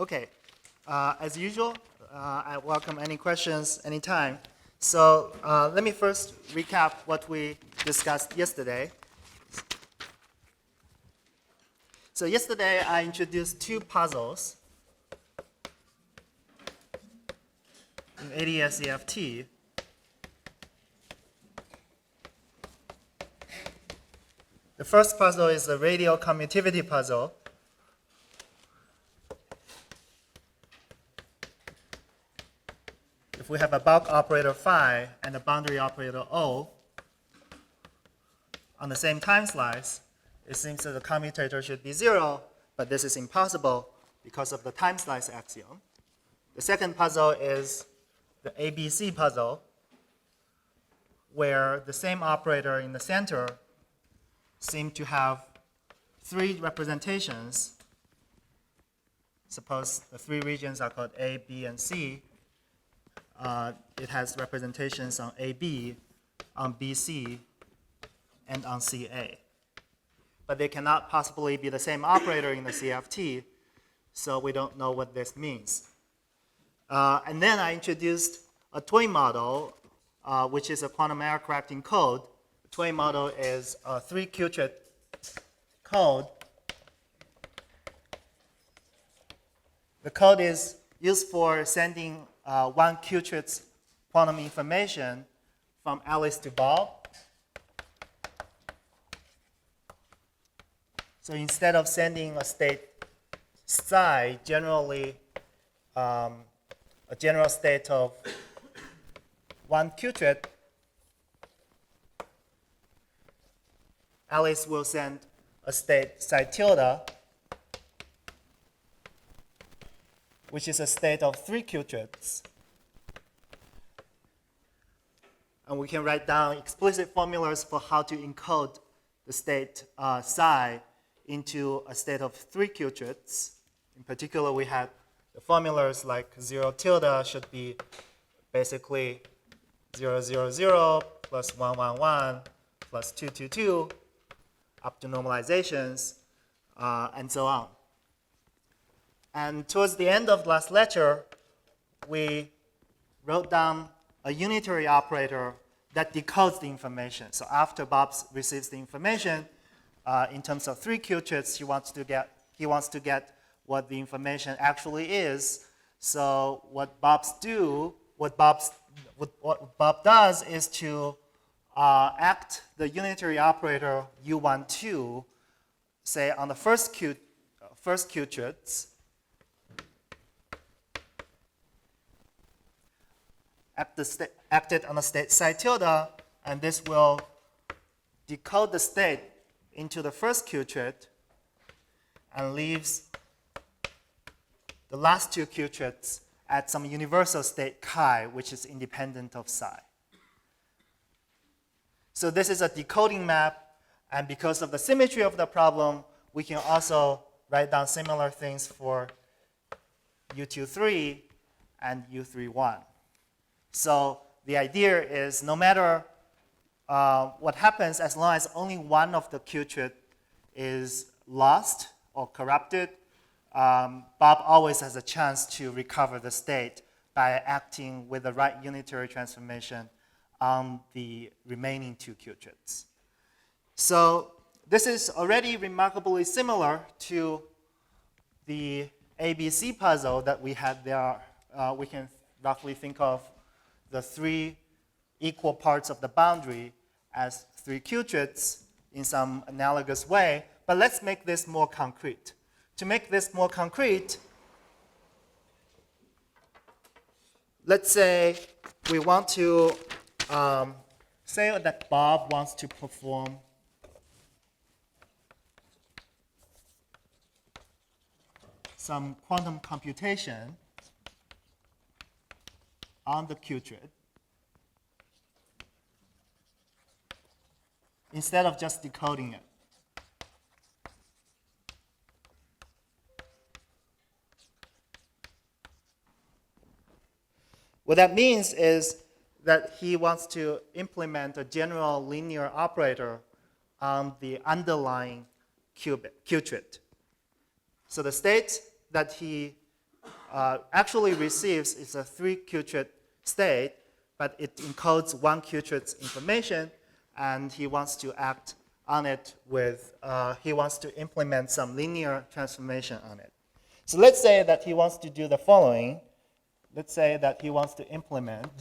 Okay, as usual, I welcome any questions anytime. So let me first recap what we discussed yesterday. So yesterday I introduced two puzzles in AdS CFT. The first puzzle is the radial commutivity puzzle. If we have a bulk operator phi and a boundary operator O on the same time slice, it seems that the commutator should be 0, but this is impossible because of the time slice axiom. The second puzzle is the ABC puzzle, where the same operator in the center seem to have three representations. Suppose the three regions are called A, B, and C. It has representations on AB, on BC, and on CA. But they cannot possibly be the same operator in the CFT, so we don't know what this means. And then I introduced a toy model, which is a quantum error correcting code. The toy model is a 3-qubit code. The code is used for sending 1 qubit's quantum information from Alice to Bob. So instead of sending a state psi, generally a general state of 1 qubit, Alice will send a state psi tilde, which is a state of 3 qubits. And we can write down explicit formulas for how to encode the state psi into a state of 3 qubits. In particular, we had the formulas like 0 tilde should be basically 0, 0, 0 plus 1, 1, 1 plus 2, 2, 2 up to normalizations and so on. And towards the end of last lecture, we wrote down a unitary operator that decodes the information. So after Bob receives the information, in terms of 3 qubits, he wants to get what the information actually is. So what Bob does is to act the unitary operator U12, say on the first qubits, acted on the state psi tilde, and this will decode the state into the first qubit and leaves the last 2 qubits at some universal state chi, which is independent of psi. So this is a decoding map, and because of the symmetry of the problem, we can also write down similar things for U23 and U31. So the idea is no matter what happens, as long as only one of the qubits is lost or corrupted, Bob always has a chance to recover the state by acting with the right unitary transformation on the remaining 2 qubits. So this is already remarkably similar to the ABC puzzle that we had there. We can roughly think of the 3 equal parts of the boundary as 3 qubits in some analogous way. But let's make this more concrete. To make this more concrete, let's say we want to say that Bob wants to perform some quantum computation on the qubit instead of just decoding it. What that means is that he wants to implement a general linear operator on the underlying qubit. So the state that he actually receives is a 3 qubit state, but it encodes 1 qubit's information, and he wants to act on it with, he wants to implement some linear transformation on it. So let's say that he wants to do the following. Let's say that he wants to implement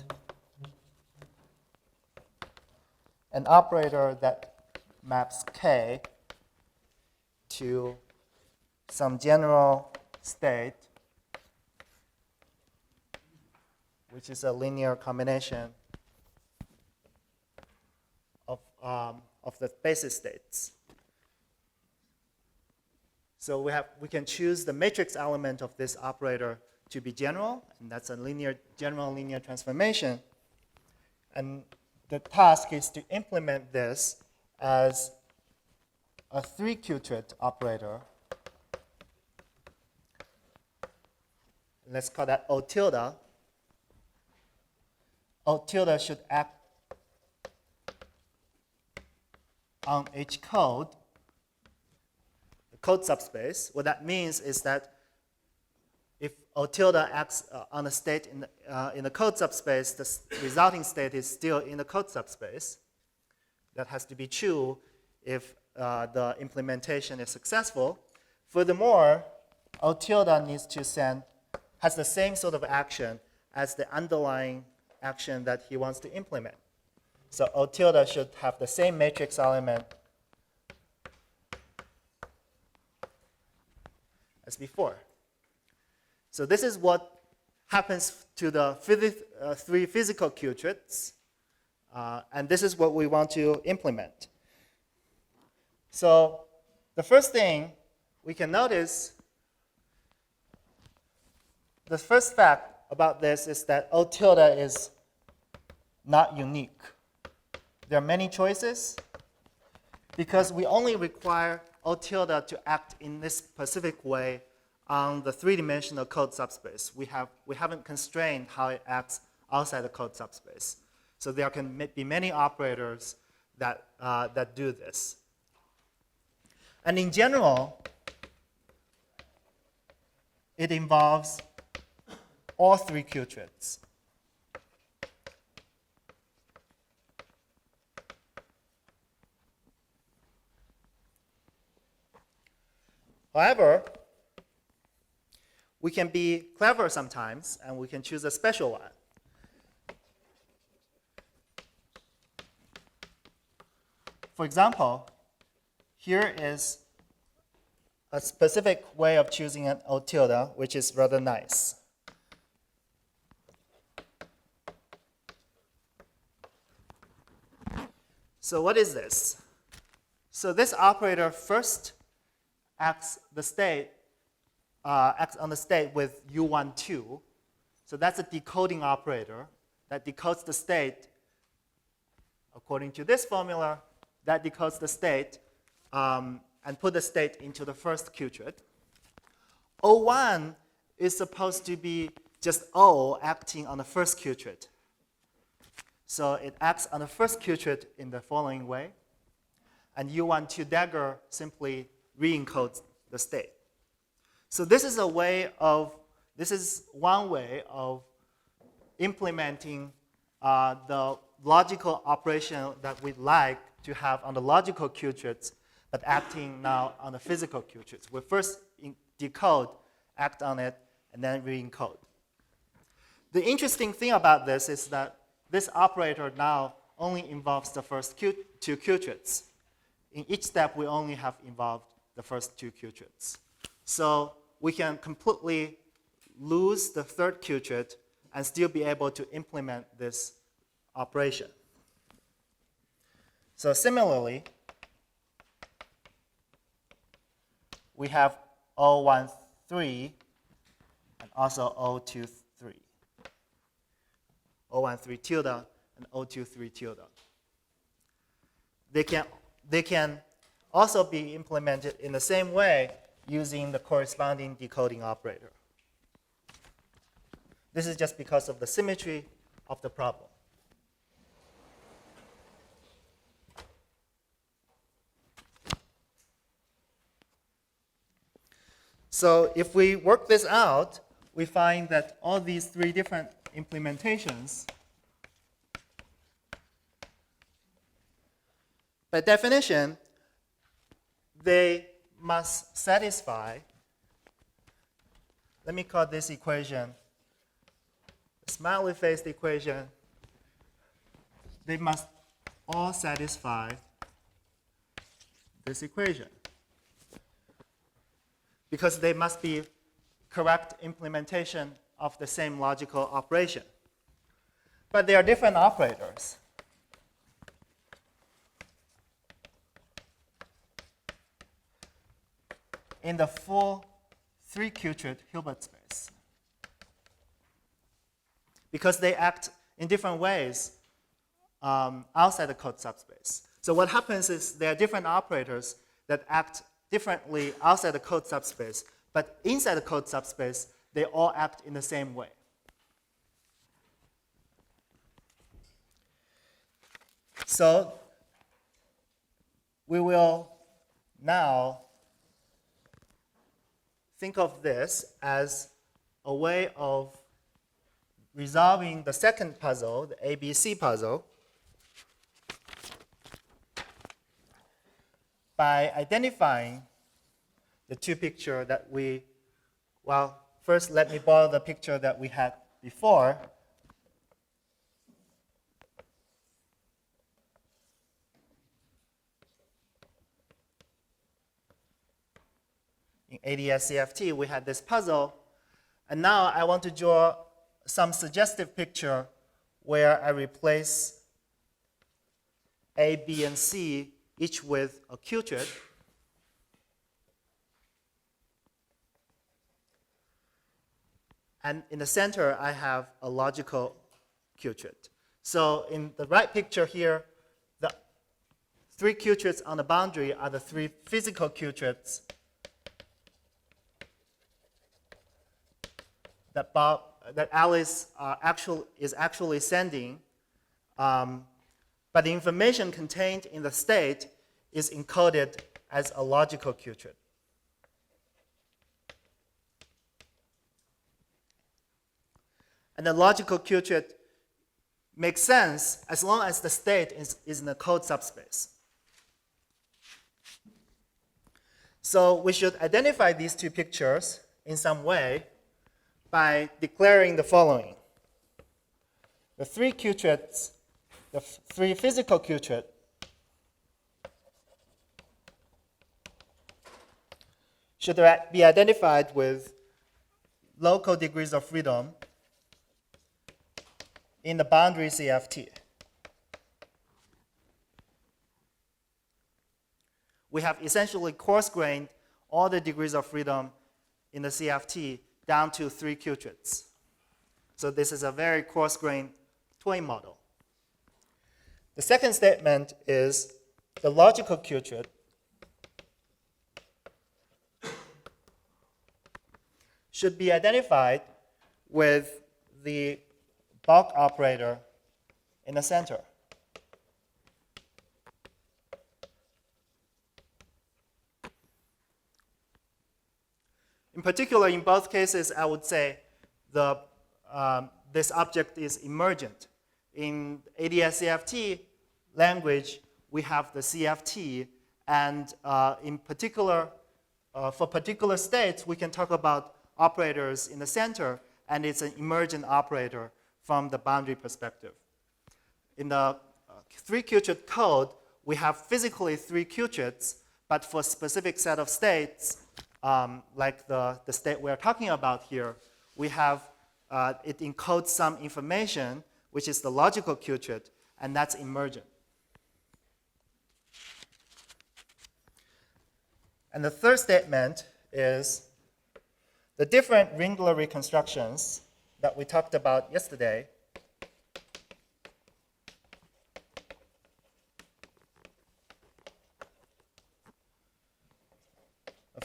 an operator that maps K to some general state, which is a linear combination of the basis states. So we can choose the matrix element of this operator to be general, and that's a general linear transformation. And the task is to implement this as a 3 qubit operator. Let's call that O tilde. O tilde should act on H code, the code subspace. What that means is that if O tilde acts on a state in the code subspace, the resulting state is still in the code subspace. That has to be true if the implementation is successful. Furthermore, O tilde needs to has the same sort of action as the underlying action that he wants to implement. So O tilde should have the same matrix element as before. So this is what happens to the 3 physical qubits, and this is what we want to implement. So the first thing we can notice, the first fact about this is that O tilde is not unique. There are many choices because we only require O tilde to act in this specific way on the 3-dimensional code subspace. We haven't constrained how it acts outside the code subspace. So there can be many operators that do this. And in general, it involves all 3 qubits. However, we can be clever sometimes, and we can choose a special one. For example, here is a specific way of choosing an O tilde, which is rather nice. So what is this? So this operator first acts on the state with U12. So that's a decoding operator that decodes the state according to this formula. That decodes the state and put the state into the first qubit. O1 is supposed to be just O acting on the first qubit. So it acts on the first qubit in the following way. And U12 dagger simply re-encodes the state. So this is one way of implementing the logical operation that we'd like to have on the logical qubits, but acting now on the physical qubits. We first decode, act on it, and then re-encode. The interesting thing about this is that this operator now only involves the first 2 qubits. In each step, we only have involved the first 2 qubits. So we can completely lose the third qubit and still be able to implement this operation. So similarly, we have O13 and also O23. O13 tilde and O23 tilde. They can also be implemented in the same way using the corresponding decoding operator. This is just because of the symmetry of the problem. So if we work this out, we find that all these three different implementations, by definition, they must satisfy, let me call this equation the smiley faced equation. They must all satisfy this equation because they must be correct implementation of the same logical operation. But they are different operators. In the full 3-qubit Hilbert space. Because they act in different ways outside the code subspace. So what happens is there are different operators that act differently outside the code subspace, but inside the code subspace, they all act in the same way. So we will now think of this as a way of resolving the second puzzle, the ABC puzzle, by identifying the two pictures that we, well, first let me borrow the picture that we had before. In AdS CFT, we had this puzzle, and now I want to draw some suggestive picture where I replace A, B, and C, each with a qubit. And in the center, I have a logical qubit. So in the right picture here, the 3 qubits on the boundary are the 3 physical qubits that Alice is actually sending, but the information contained in the state is encoded as a logical qubit. And the logical qubit makes sense as long as the state is in the code subspace. So we should identify these two pictures in some way by declaring the following. The 3 qubits, the 3 physical qubits, should be identified with local degrees of freedom in the boundary CFT. We have essentially coarse-grained all the degrees of freedom in the CFT down to 3 qubits. So this is a very coarse-grained toy model. The second statement is the logical qubit should be identified with the bulk operator in the center. In particular, in both cases, I would say this object is emergent. In AdS CFT language, we have the CFT, and in particular, for particular states, we can talk about operators in the center, and it's an emergent operator from the boundary perspective. In the 3 qubit code, we have physically 3 qubits, but for a specific set of states, like the state we're talking about here, we have, it encodes some information, which is the logical qubit, and that's emergent. And the third statement is the different Ringler reconstructions that we talked about yesterday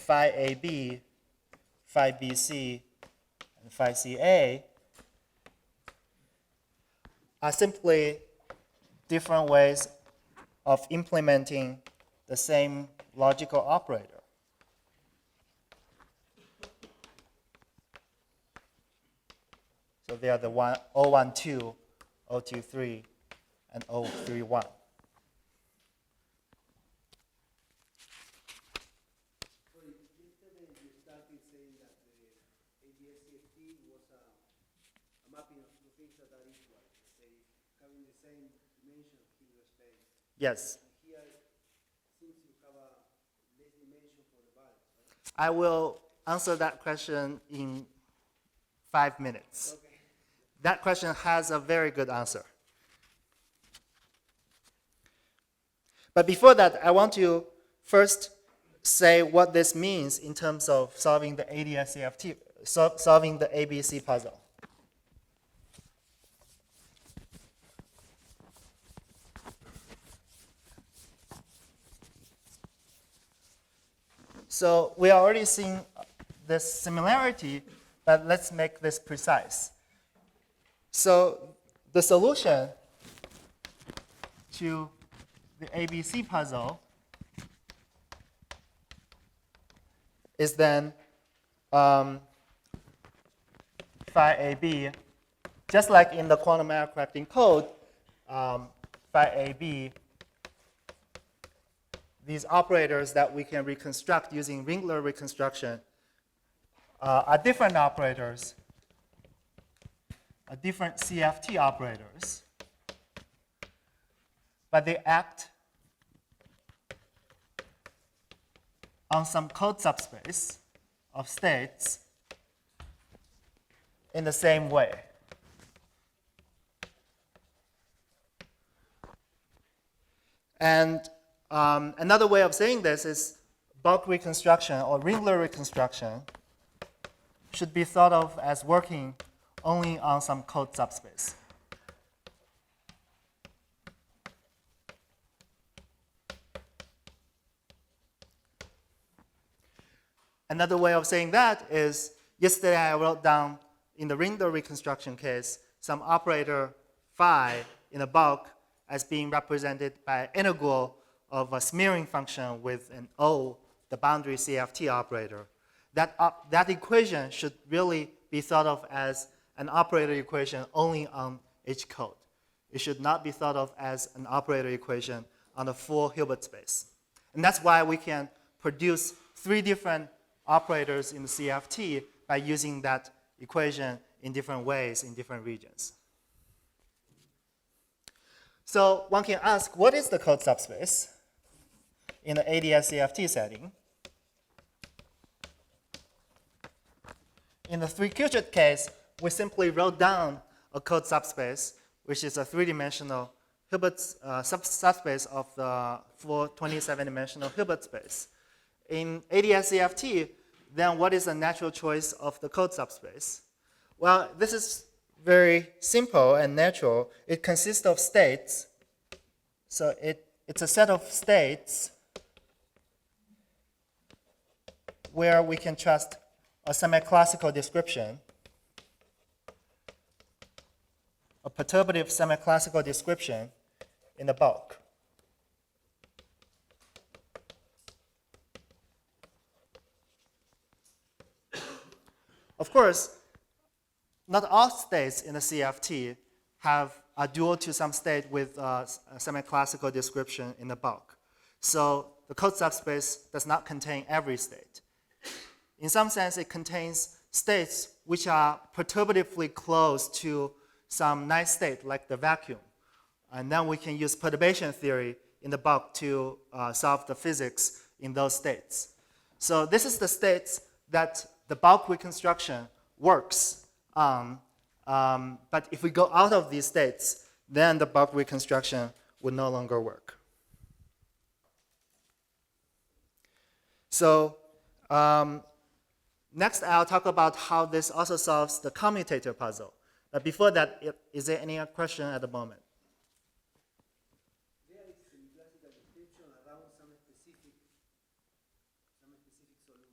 phi AB, phi BC, and phi CA are simply different ways of implementing the same logical operator. So they are the 012, 023, and 031. Yes. Here, since you have a less dimension for the values, right? I will answer that question in 5 minutes. Okay. That question has a very good answer. But before that, I want to first say what this means in terms of solving the AdS CFT, solving the ABC puzzle. So we are already seeing this similarity, but let's make this precise. So the solution to the ABC puzzle is then phi AB, just like in the quantum error correcting code, phi AB, these operators that we can reconstruct using Ringler reconstruction are different operators, are different CFT operators, but they act on some code subspace of states in the same way. And another way of saying this is bulk reconstruction or Ringler reconstruction should be thought of as working only on some code subspace. Another way of saying that is, yesterday I wrote down in the Ringler reconstruction case some operator phi in a bulk as being represented by an integral of a smearing function with an O, the boundary CFT operator. That equation should really be thought of as an operator equation only on H code. It should not be thought of as an operator equation on the full Hilbert space. And that's why we can produce 3 different operators in the CFT by using that equation in different ways in different regions. So one can ask, what is the code subspace in the AdS CFT setting? In the 3-Qubit case, we simply wrote down a code subspace, which is a 3-dimensional Hilbert subspace of the full 27-dimensional Hilbert space. In AdS CFT, then what is the natural choice of the code subspace? Well, this is very simple and natural. It consists of states. So it's a set of states where we can trust a semi-classical description, a perturbative semi-classical description in the bulk. Of course, not all states in the CFT are dual to some state with a semi-classical description in the bulk. So the code subspace does not contain every state. In some sense, it contains states which are perturbatively close to some nice state, like the vacuum. And then we can use perturbation theory in the bulk to solve the physics in those states. So this is the states that the bulk reconstruction works on. But if we go out of these states, then the bulk reconstruction would no longer work. So next, I'll talk about how this also solves the commutator puzzle. But before that, is there any question at the moment? There is some classical description around some specific solution.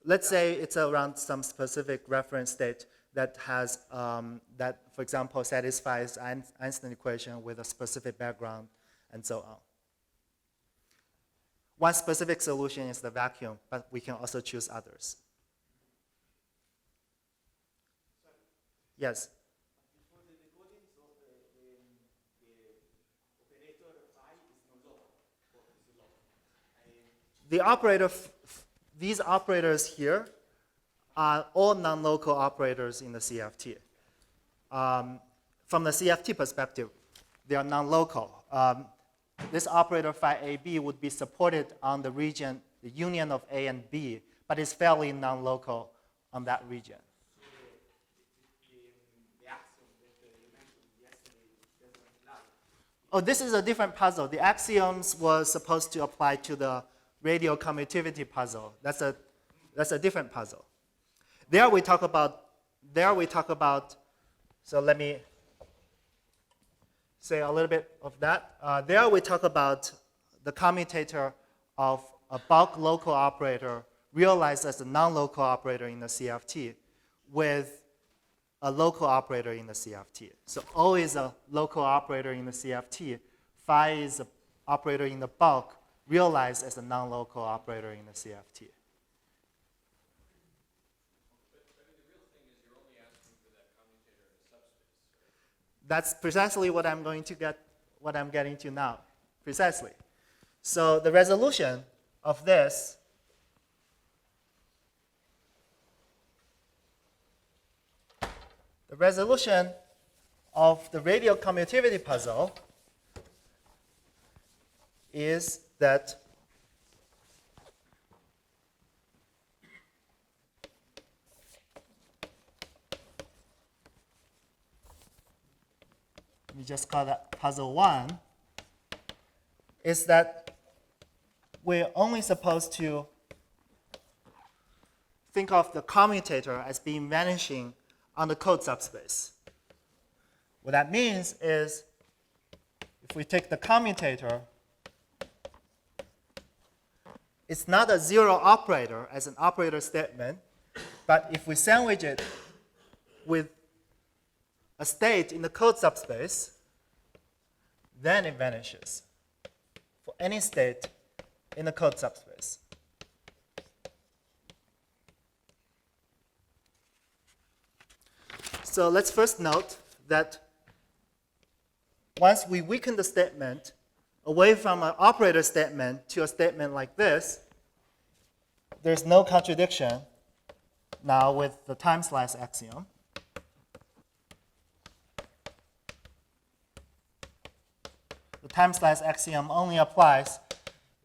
Let's say it's around some specific reference state that has, that, for example, satisfies Einstein equation with a specific background and so on. One specific solution is the vacuum, but we can also choose others. Yes? these operators here are all non-local operators in the CFT. From the CFT perspective, they are non-local. This operator phi AB would be supported on the region, the union of A and B, but it's fairly non-local on that region. Oh, this is a different puzzle. The axioms was supposed to apply to the radial commutativity puzzle. That's a different puzzle. There we talk about, so let me say a little bit of that. There we talk about the commutator of a bulk local operator realized as a non-local operator in the CFT with a local operator in the CFT. So O is a local operator in the CFT. Phi is an operator in the bulk realized as a non-local operator in the CFT. That's precisely what I'm getting to now. Precisely. So the resolution of this the radial commutativity puzzle is that we just call that puzzle 1, is that we're only supposed to think of the commutator as being vanishing on the code subspace. What that means is if we take the commutator, it's not a zero operator as an operator statement, but if we sandwich it with a state in the code subspace, then it vanishes for any state in the code subspace. So let's first note that once we weaken the statement away from an operator statement to a statement like this, there's no contradiction now with the time slice axiom. The time slice axiom only applies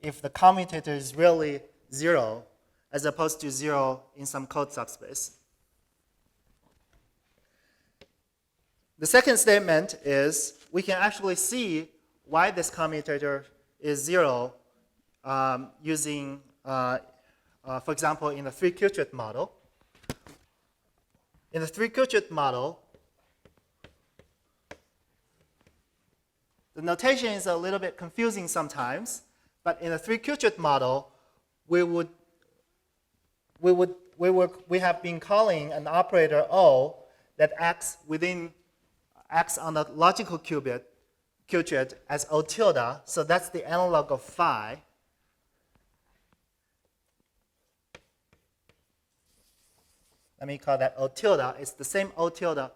if the commutator is really 0 as opposed to 0 in some code subspace. The second statement is we can actually see why this commutator is 0 using, for example, in the 3-Qubit model. In the 3-Qubit model, the notation is a little bit confusing sometimes, but in the 3-Qubit model, we have been calling an operator O that acts on the logical qubit as O tilde, so that's the analog of phi. Let me call that O tilde. It's the same O tilde.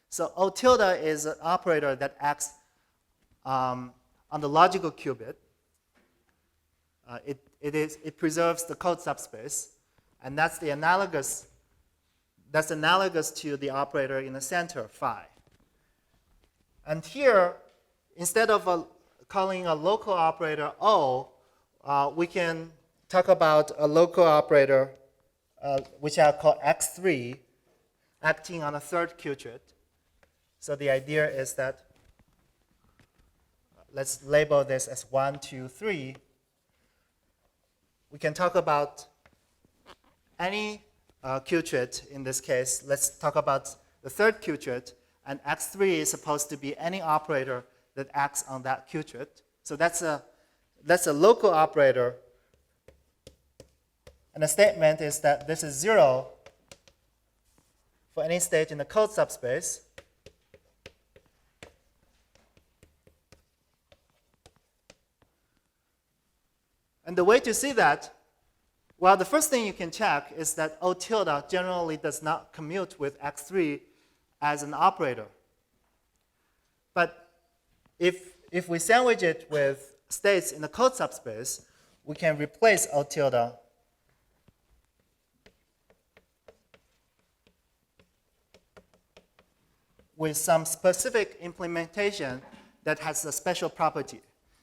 So O tilde is an operator that acts on the logical qubit. It preserves the code subspace, and that's analogous to the operator in the center, phi. And here, instead of calling a local operator O, we can talk about a local operator, which I call X3, acting on a third Qubit. So the idea is that, let's label this as 1, 2, 3. We can talk about any Qubit in this case. Let's talk about the third Qubit. And X3 is supposed to be any operator that acts on that Qubit. So that's a local operator. And the statement is that this is 0 for any state in the code subspace. And the way to see that, well, the first thing you can check is that O tilde generally does not commute with X3 as an operator. But if we sandwich it with states in the code subspace, we can replace O tilde with some specific implementation that has a special property.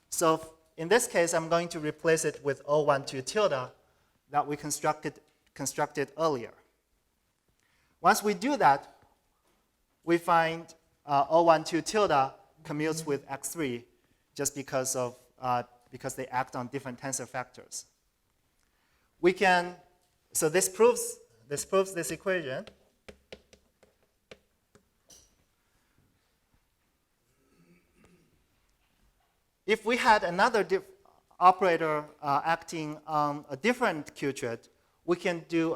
So in this case, I'm going to replace it with O12 tilde that we constructed earlier. Once we do that, we find O12 tilde commutes with X3 just because they act on different tensor factors. So this proves this equation. If we had another operator acting on a different Qubit, we can use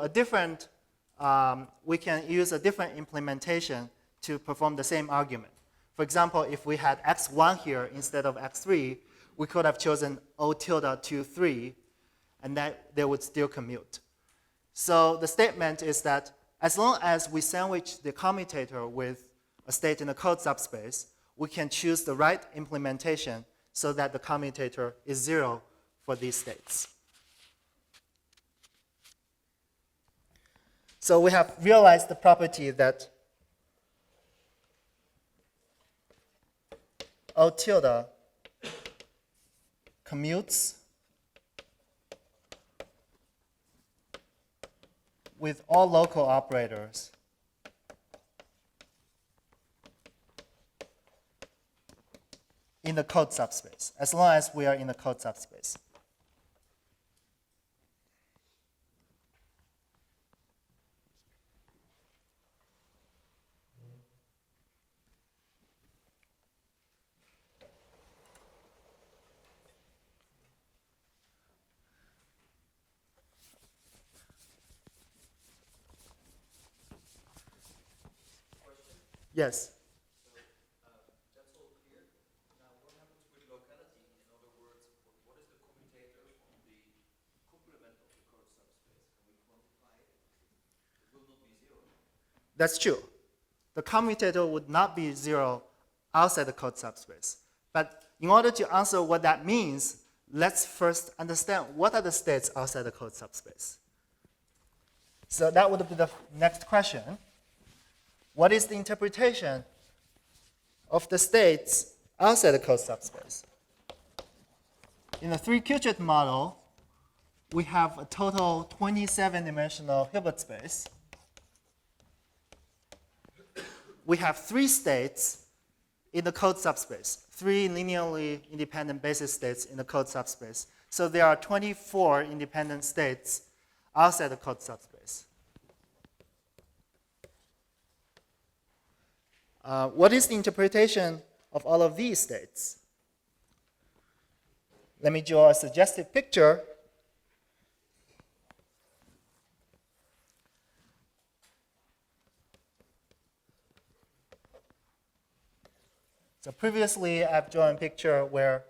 a different implementation to perform the same argument. For example, if we had x1 here instead of x3, we could have chosen O tilde 2, 3, and that they would still commute. So the statement is that as long as we sandwich the commutator with a state in a code subspace, we can choose the right implementation so that the commutator is 0 for these states. So we have realized the property that O tilde commutes with all local operators in the code subspace, as long as we are in the code subspace. Yes? That's all clear. Now, what happens with locality? In other words, what is the commutator on the complement of the code subspace? Can we quantify it? It will not be 0. That's true. The commutator would not be 0 outside the code subspace. But in order to answer what that means, let's first understand what are the states outside the code subspace. So that would be the next question. What is the interpretation of the states outside the code subspace? In the 3-Qubit model, we have a total 27-dimensional Hilbert space. We have 3 states in the code subspace, 3 linearly independent basis states in the code subspace. So there are 24 independent states outside the code subspace. What is the interpretation of all of these states? Let me draw a suggestive picture. So previously, I've drawn a picture where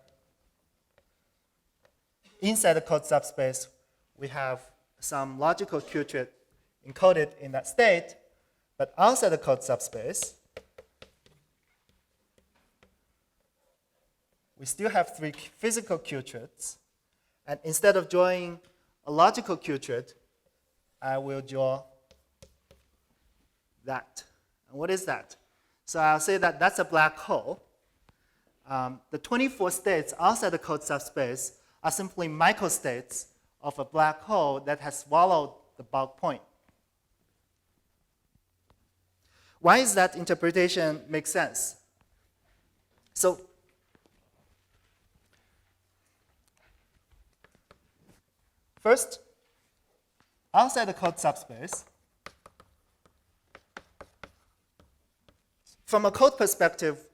inside the code subspace, we have some logical Qubit encoded in that state, but outside the code subspace, we still have 3 physical Qubits, and instead of drawing a logical Qubit, I will draw that. And what is that? So I'll say that that's a black hole. The 24 states outside the code subspace are simply microstates of a black hole that has swallowed the bulk point. Why does that interpretation make sense? So first, outside the code subspace, from a code perspective,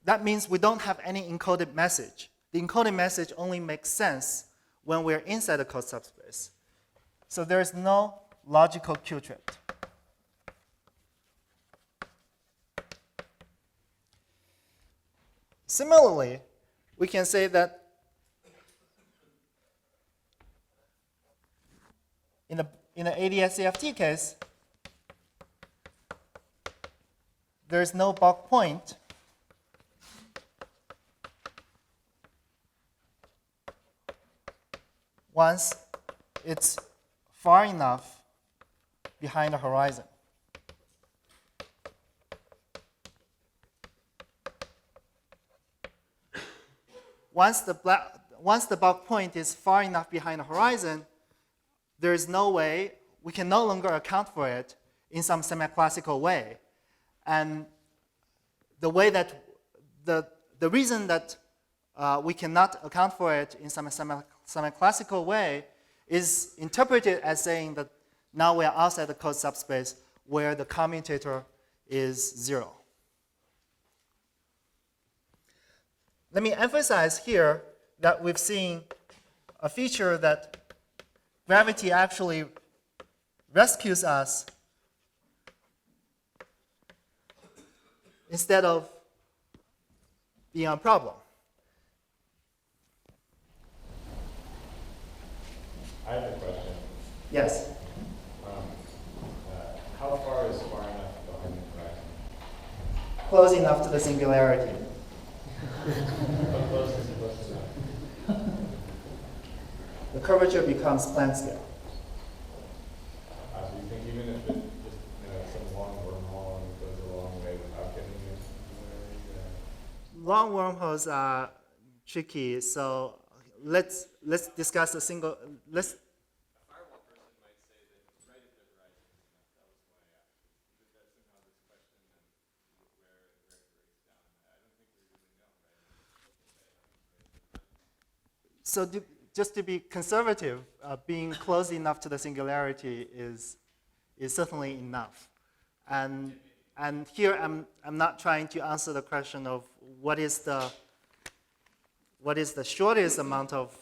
that means we don't have any encoded message. The encoded message only makes sense when we're inside the code subspace. So there is no logical Qubit. Similarly, we can say that in the AdS CFT case, there is no bulk point once it's far enough behind the horizon. Once the bulk point is far enough behind the horizon, there is no way, we can no longer account for it in some semi-classical way. And the way that, the reason that we cannot account for it in some semi-classical way is interpreted as saying that now we are outside the code subspace where the commutator is 0. Let me emphasize here that we've seen a feature that gravity actually rescues us instead of being a problem. I have a question. Yes. How far is far enough behind the horizon? Close enough to the singularity. How close is close enough? The curvature becomes Planck scale. So you think even if it just some long wormhole and goes a long way without getting it singularity? Long wormholes are tricky, so let's discuss a single. Let's. A firewall person might say that it's right at the horizon is enough. That was why I asked. Is that somehow this question and where it breaks down? I don't think we really know, right? So just to be conservative, being close enough to the singularity is certainly enough. And here I'm not trying to answer the question of what is the shortest amount of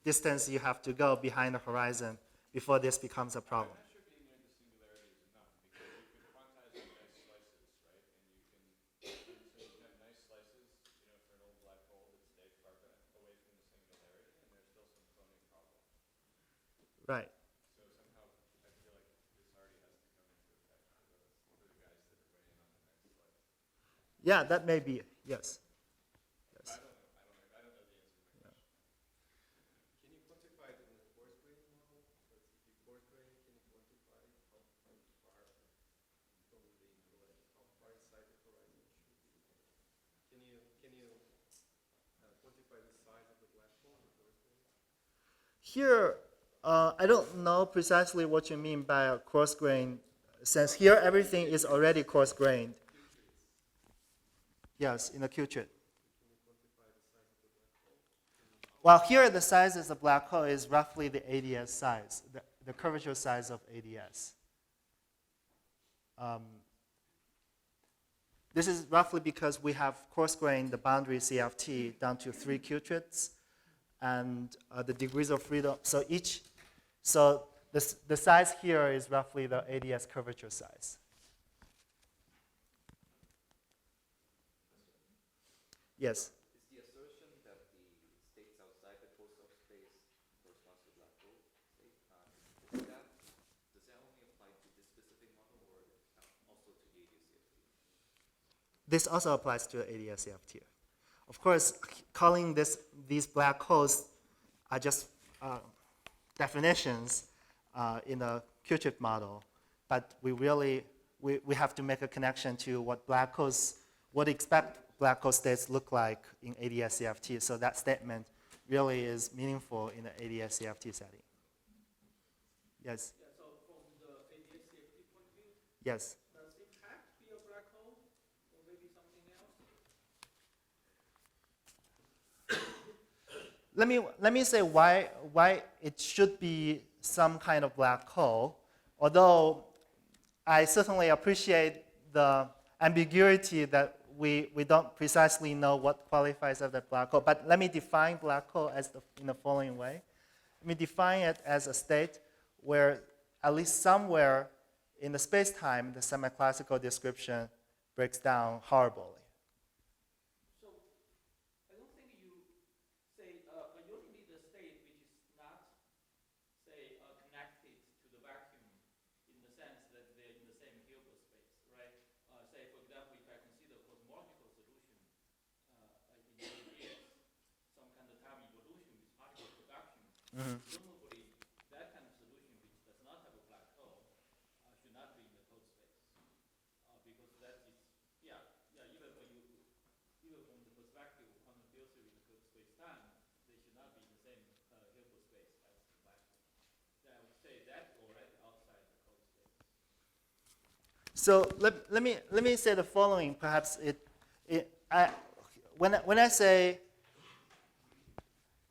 distance you have to go behind the horizon before this becomes a problem. I'm not sure being near the singularity is enough because you can quantize in nice slices, right? And you can have nice slices, for an old black hole that stay far away from the singularity, and there's still some cloning problem. Right. So somehow I feel like this already has to come into effect for the guys that are weighing on the next slice. Yeah, that may be, yes. I don't know the answer to my question. Can you quantify it in a coarse grain model? So if you coarse grain, can you quantify how far from how far inside the horizon it should be? Can you quantify the size of the black hole in coarse grain? Here, I don't know precisely what you mean by a coarse grain, since here everything is already coarse grained. Yes, in a Qubit. Well, here the size of the black hole is roughly the AdS size, the curvature size of AdS. This is roughly because we have coarse-grained the boundary CFT down to 3 Qubits, and the degrees of freedom. So the size here is roughly the AdS curvature size. Yes. Is the assertion that the states outside the core subspace corresponds to black hole state? Does that only apply to this specific model or also to the AdS CFT? This also applies to AdS CFT. Of course, calling these black holes are just definitions in a Qubit model, but we have to make a connection to what expect black hole states look like in AdS CFT. So that statement really is meaningful in the AdS CFT setting. Yes. Yeah, so from the AdS CFT point of view, Yes. does it have to be a black hole or maybe something else? Let me say why it should be some kind of black hole, although I certainly appreciate the ambiguity that we don't precisely know what qualifies as a black hole. But let me define black hole in the following way. Let me define it as a state where at least somewhere in the space-time, the semi-classical description breaks down horribly. So I don't think you say you only need a state which is not, say, connected to the vacuum in the sense that they're in the same Hilbert space, right? Say, for example, if I consider cosmological solution in some kind of time evolution with particle Presumably, that kind of solution which does not have a black hole should not be in the code space. Because that is, even when even from the perspective of quantum field theory in code space time, they should not be in the same Hilbert space as the black hole. Then I would say that's already outside the code space. So let me say the following. Perhaps when I say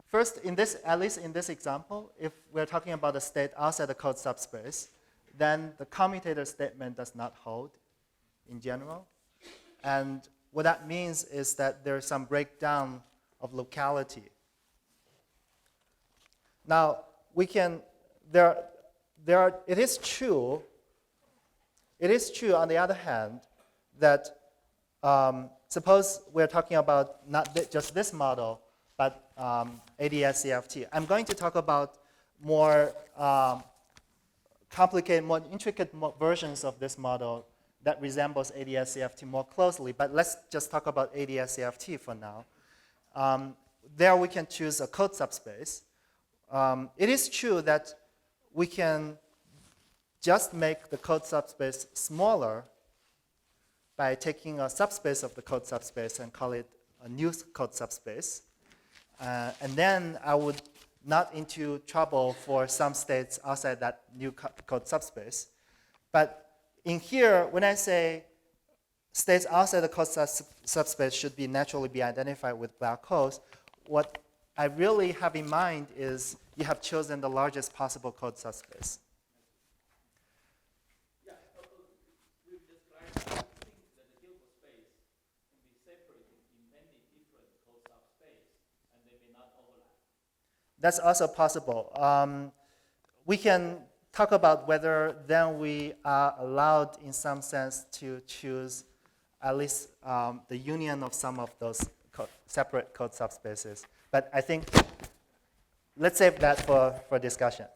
first at least in this example, if we're talking about a state outside the code subspace, then the commutator statement does not hold in general. And what that means is that there's some breakdown of locality. Now, it is true, on the other hand, that suppose we're talking about not just this model, but AdS CFT. I'm going to talk about more complicated, more intricate versions of this model that resembles AdS CFT more closely, but let's just talk about AdS CFT for now. There we can choose a code subspace. It is true that we can just make the code subspace smaller by taking a subspace of the code subspace and call it a new code subspace. And then I would not into trouble for some states outside that new code subspace. But in here, when I say states outside the code subspace should naturally be identified with black holes, what I really have in mind is you have chosen the largest possible code subspace. Yeah, we've described, I think that the Hilbert space can be separated in many different code subspace, and they may not overlap. That's also possible. We can talk about whether then we are allowed in some sense to choose at least the union of some of those separate code subspaces. But I think let's save that for discussion.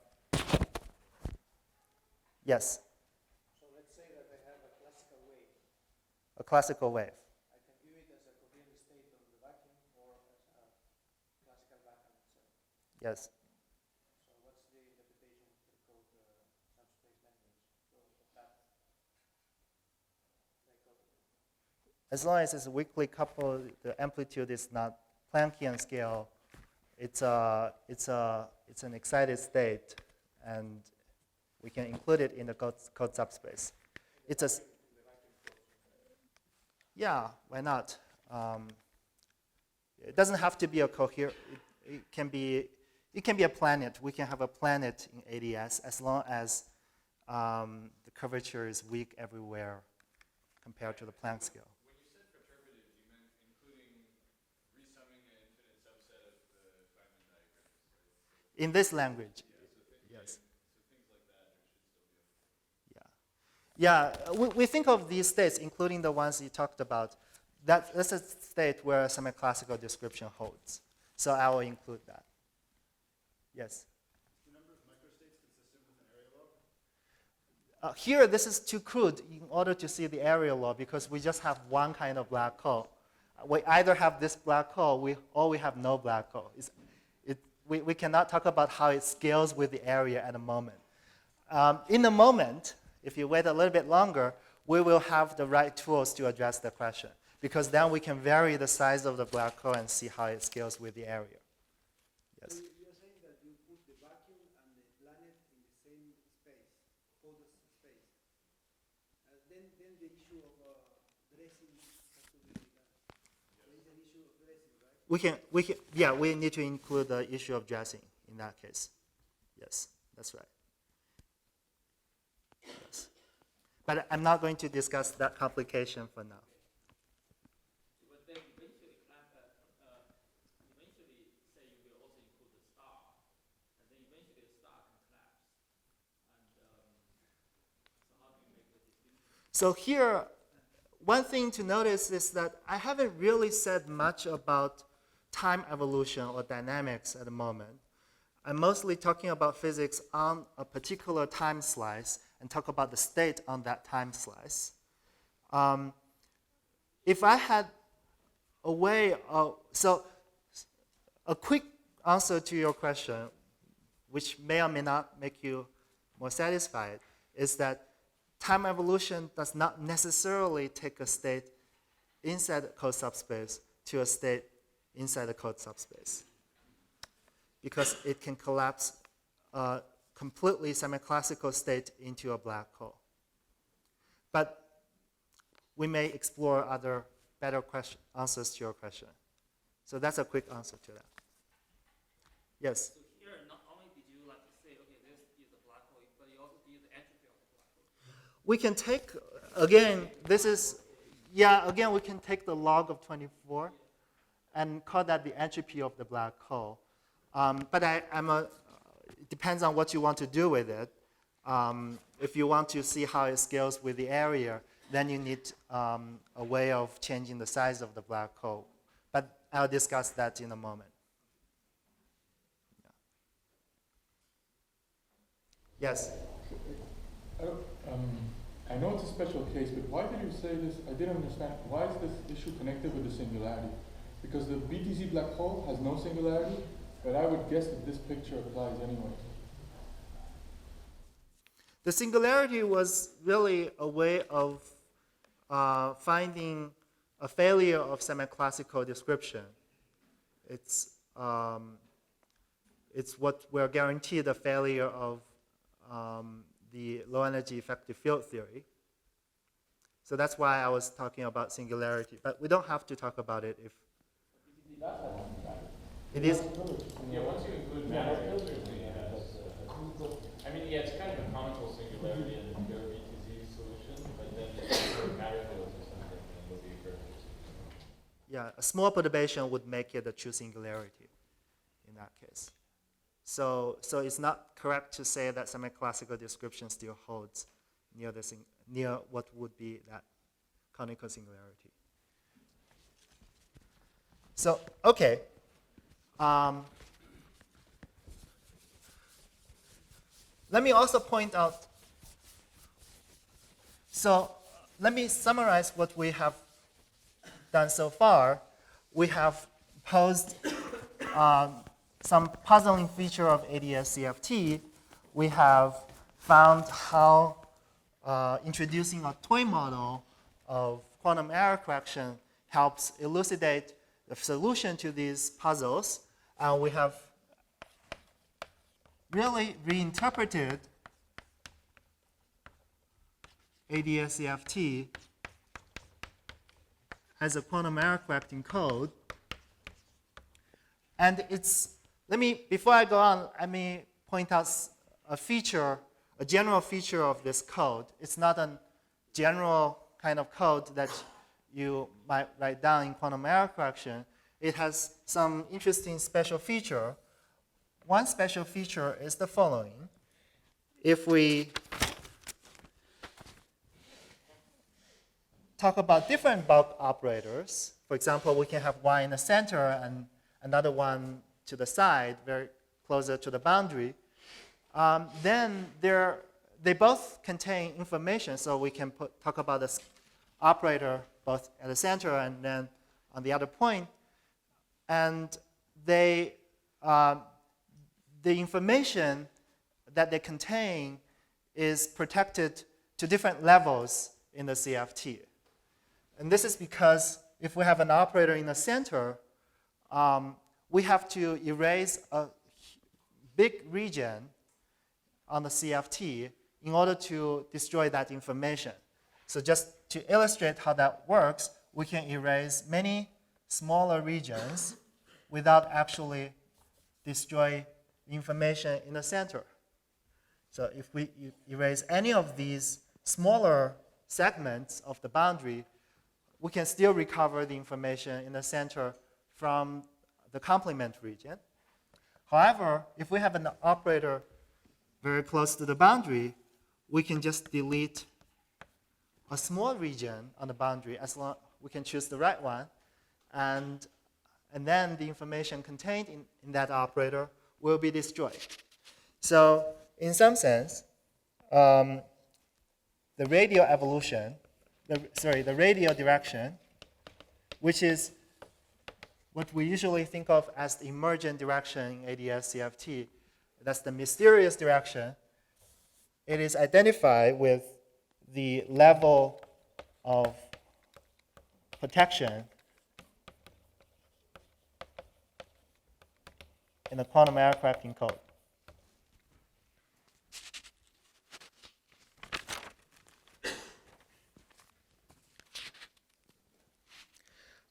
Yes? So let's say that I have a classical wave. A classical wave. I can view it as a coherent state of the vacuum or as a classical vacuum itself. Yes. So what's the interpretation of the code subspace language of that dichotomy? As long as it's weakly coupled, the amplitude is not Planckian scale, it's an excited state, and we can include it in the code subspace. Yeah, why not? It doesn't have to be a coherent. It can be a planet. We can have a planet in AdS as long as the curvature is weak everywhere compared to the Planck scale. When you said perturbative, you meant including resumming an infinite subset of the Feynman diagrams, right? In this language, yes. So things like that should still be okay. Yeah, we think of these states, including the ones you talked about. That's a state where a semi-classical description holds. So I will include that. Yes? The number of microstates consistent with an area law? Here, this is too crude in order to see the area law because we just have one kind of black hole. We either have this black hole or we have no black hole. We cannot talk about how it scales with the area at the moment. In the moment, if you wait a little bit longer, we will have the right tools to address the question because then we can vary the size of the black hole and see how it scales with the area. Yes? So you're saying that you put the vacuum and the planet in the same space, coded space. Then the issue of dressing has to be done. There is an issue of dressing, right? We need to include the issue of dressing in that case. Yes, that's right. Yes. But I'm not going to discuss that complication for now. But then eventually say you will also include the star, and then eventually the star can collapse. And so how do you make the distinction? So here, one thing to notice is that I haven't really said much about time evolution or dynamics at the moment. I'm mostly talking about physics on a particular time slice and talk about the state on that time slice. If I had a way of, so a quick answer to your question which may or may not make you more satisfied, is that time evolution does not necessarily take a state inside the code subspace to a state inside the code subspace, because it can collapse a completely semi-classical state into a black hole. But we may explore other better answers to your question. So that's a quick answer to that. Yes? So here, not only did you like say, okay, this is a black hole, but you also did the entropy of the black hole. We can take, again, this is, yeah, again, we can take the log of 24 and call that the entropy of the black hole. But it depends on what you want to do with it. If you want to see how it scales with the area, then you need a way of changing the size of the black hole. But I'll discuss that in a moment. Yeah. Yes? I know it's a special case, but why did you say this? I didn't understand. Why is this issue connected with the singularity? Because the BTZ black hole has no singularity, but I would guess that this picture applies anyway. The singularity was really a way of finding a failure of semi-classical description. It's what we're guaranteed a failure of the low-energy effective field theory. So that's why I was talking about singularity. But we don't have to talk about it if it is. Yeah, once you include matter filters, I mean, yeah, it's kind of a comical singularity in the pure BTZ solution, but then you matter fields or something, and it'll be perfect. Yeah, a small perturbation would make it a true singularity in that case. So it's not correct to say that semi-classical description still holds near what would be that canonical singularity. So, okay. Let me also point out, so let me summarize what we have done so far. We have posed some puzzling feature of AdS CFT. We have found how introducing a toy model of quantum error correction helps elucidate the solution to these puzzles. And we have really reinterpreted AdS CFT as a quantum error correcting code. And before I go on, let me point out a feature, a general feature of this code. It's not a general kind of code that you might write down in quantum error correction. It has some interesting special feature. One special feature is the following. If we talk about different bulk operators, for example, we can have one in the center and another one to the side, very closer to the boundary, then they both contain information, so we can talk about this operator both at the center and then on the other point. And the information that they contain is protected to different levels in the CFT. And this is because if we have an operator in the center, we have to erase a big region on the CFT in order to destroy that information. So just to illustrate how that works, we can erase many smaller regions without actually destroy the information in the center. So if we erase any of these smaller segments of the boundary, we can still recover the information in the center from the complement region. However, if we have an operator very close to the boundary, we can just delete a small region on the boundary as long we can choose the right one, and then the information contained in that operator will be destroyed. So in some sense, the radial evolution, the radial direction, which is what we usually think of as the emergent direction in AdS CFT, that's the mysterious direction, it is identified with the level of protection in the quantum error correcting code.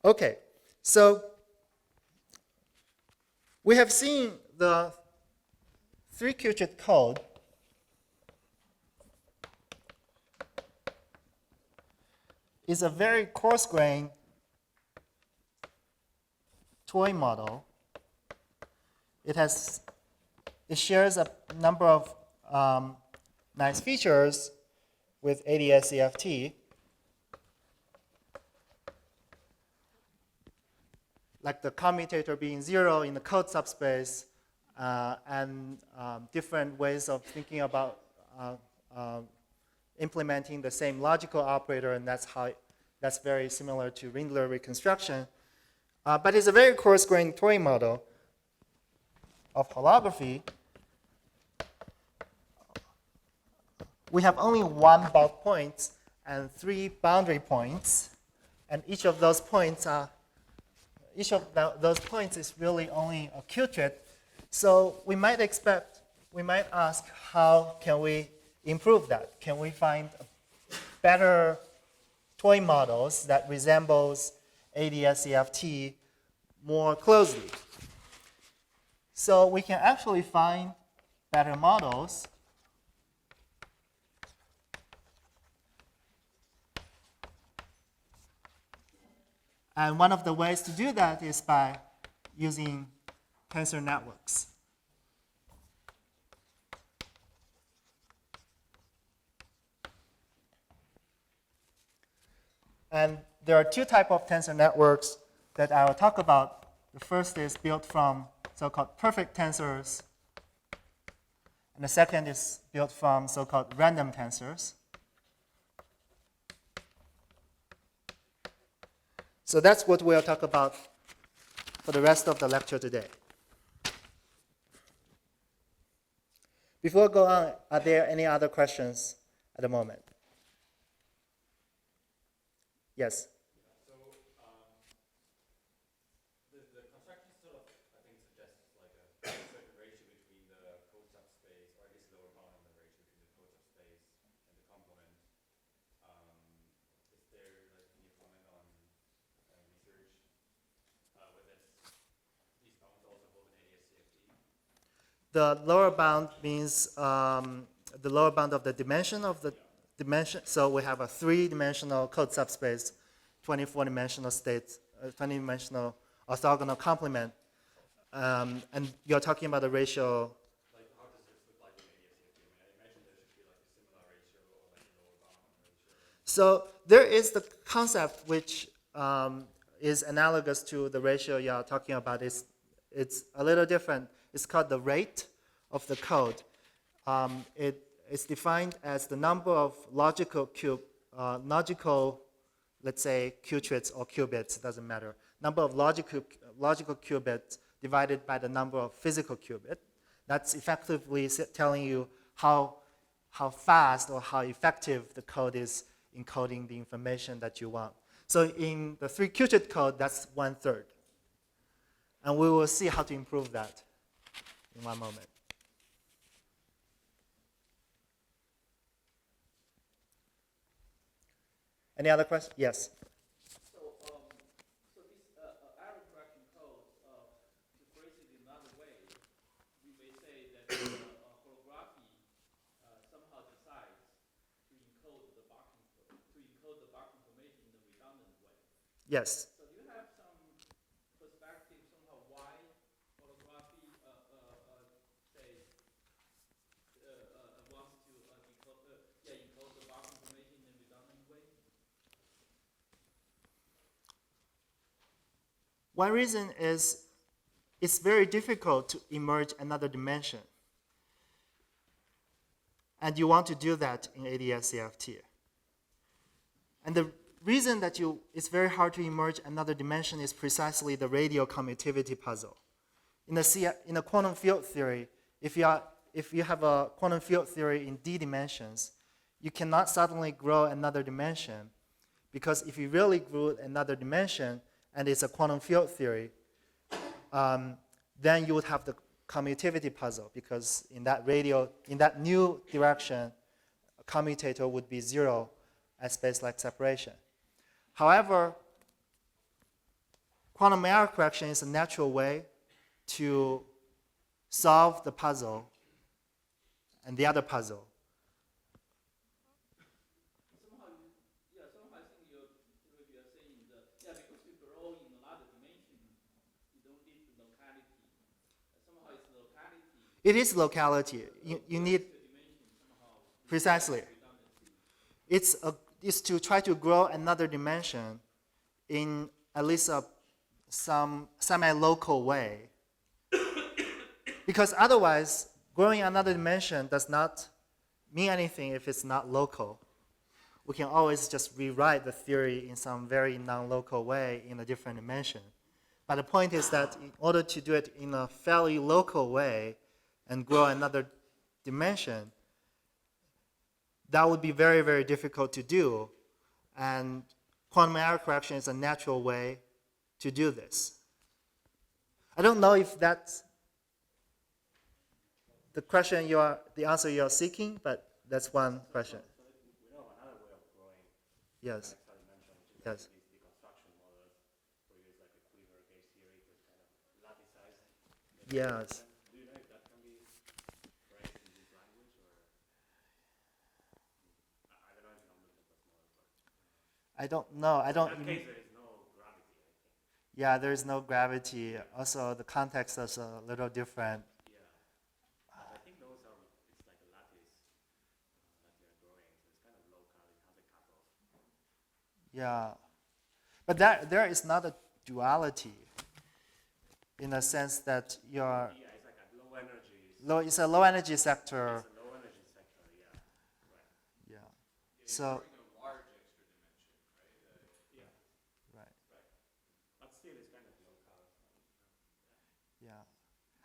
Okay, so we have seen the 3-qubit code is a very coarse-grained toy model. It shares a number of nice features with AdS CFT, like the commutator being 0 in the code subspace, and different ways of thinking about implementing the same logical operator, and that's very similar to Ringler reconstruction. But it's a very coarse-grained toy model of holography. We have only one bulk point and 3 boundary points, and each of those points is really only a qubit. So we might ask, how can we improve that? Can we find better toy models that resembles AdS CFT more closely? So we can actually find better models. And one of the ways to do that is by using tensor networks. And there are 2 types of tensor networks that I will talk about. The first is built from so-called perfect tensors, and the second is built from so-called random tensors. So that's what we'll talk about for the rest of the lecture today. Before I go on, are there any other questions at the moment? Yes? So the construction sort of, I think, suggests like a certain ratio between the code subspace, or at least lower bound on the ratio between the code subspace and the complement. Is there, like, can you comment on research whether these bounds also hold an AdS CFT? The lower bound means the lower bound of the dimension of the dimension. So we have a 3-dimensional code subspace, 24-dimensional state, 20-dimensional orthogonal complement, and you're talking about the ratio. Like, how does this look like in AdS CFT? I imagine there should be like a similar ratio or like a lower bound ratio. So there is the concept which is analogous to the ratio you're talking about. It's a little different. It's called the rate of the code. It's defined as the number of logical, let's say, qubits or qubits, doesn't matter. Number of logical qubits divided by the number of physical qubits. That's effectively telling you how fast or how effective the code is encoding the information that you want. So in the 3-qubit code, that's 1/3. And we will see how to improve that in one moment. Any other questions? Yes. So this error correction code, to phrase it another way, we may say that holography somehow decides to encode the Bach information in a redundant way. Yes. So do you have some perspective somehow why holography wants to encode the Bach information in a redundant way? One reason is it's very difficult to emerge another dimension. And you want to do that in AdS CFT. And the reason that it's very hard to emerge another dimension is precisely the radial commutivity puzzle. In the quantum field theory, if you have a quantum field theory in d dimensions, you cannot suddenly grow another dimension, because if you really grew another dimension and it's a quantum field theory, then you would have the commutativity puzzle, because in that new direction, a commutator would be 0 at space-like separation. However, quantum error correction is a natural way to solve the puzzle and the other puzzle. Somehow, somehow I think you're saying that, because you grow in another dimension, you don't need the locality. Somehow it's locality. It is locality. You need, precisely. It's to try to grow another dimension in at least some semi-local way. Because otherwise, growing another dimension does not mean anything if it's not local. We can always just rewrite the theory in some very non-local way in a different dimension. But the point is that in order to do it in a fairly local way and grow another dimension, that would be very, very difficult to do. And quantum error correction is a natural way to do this. I don't know if that's the answer you are seeking, but that's one question. We know another way of growing. Yes. Yes. These deconstruction models, where you use like a quiver gauge theory to kind of lattice. Yes. Do you know if that can be phrased in this language, or I don't know if numbers are small, but I don't know. I don't. in that case there is no gravity, I think. Yeah, there is no gravity. Also, the context is a little different. I think those are, it's like a lattice that you're growing, so it's kind of local, it has a cutoff. Yeah, but there is not a duality in the sense that you're It's like a low energy. it's a low energy sector. It's a low energy sector, yeah. Right. Yeah. So Growing a large extra dimension, right? right. But still it's kind of local. Yeah.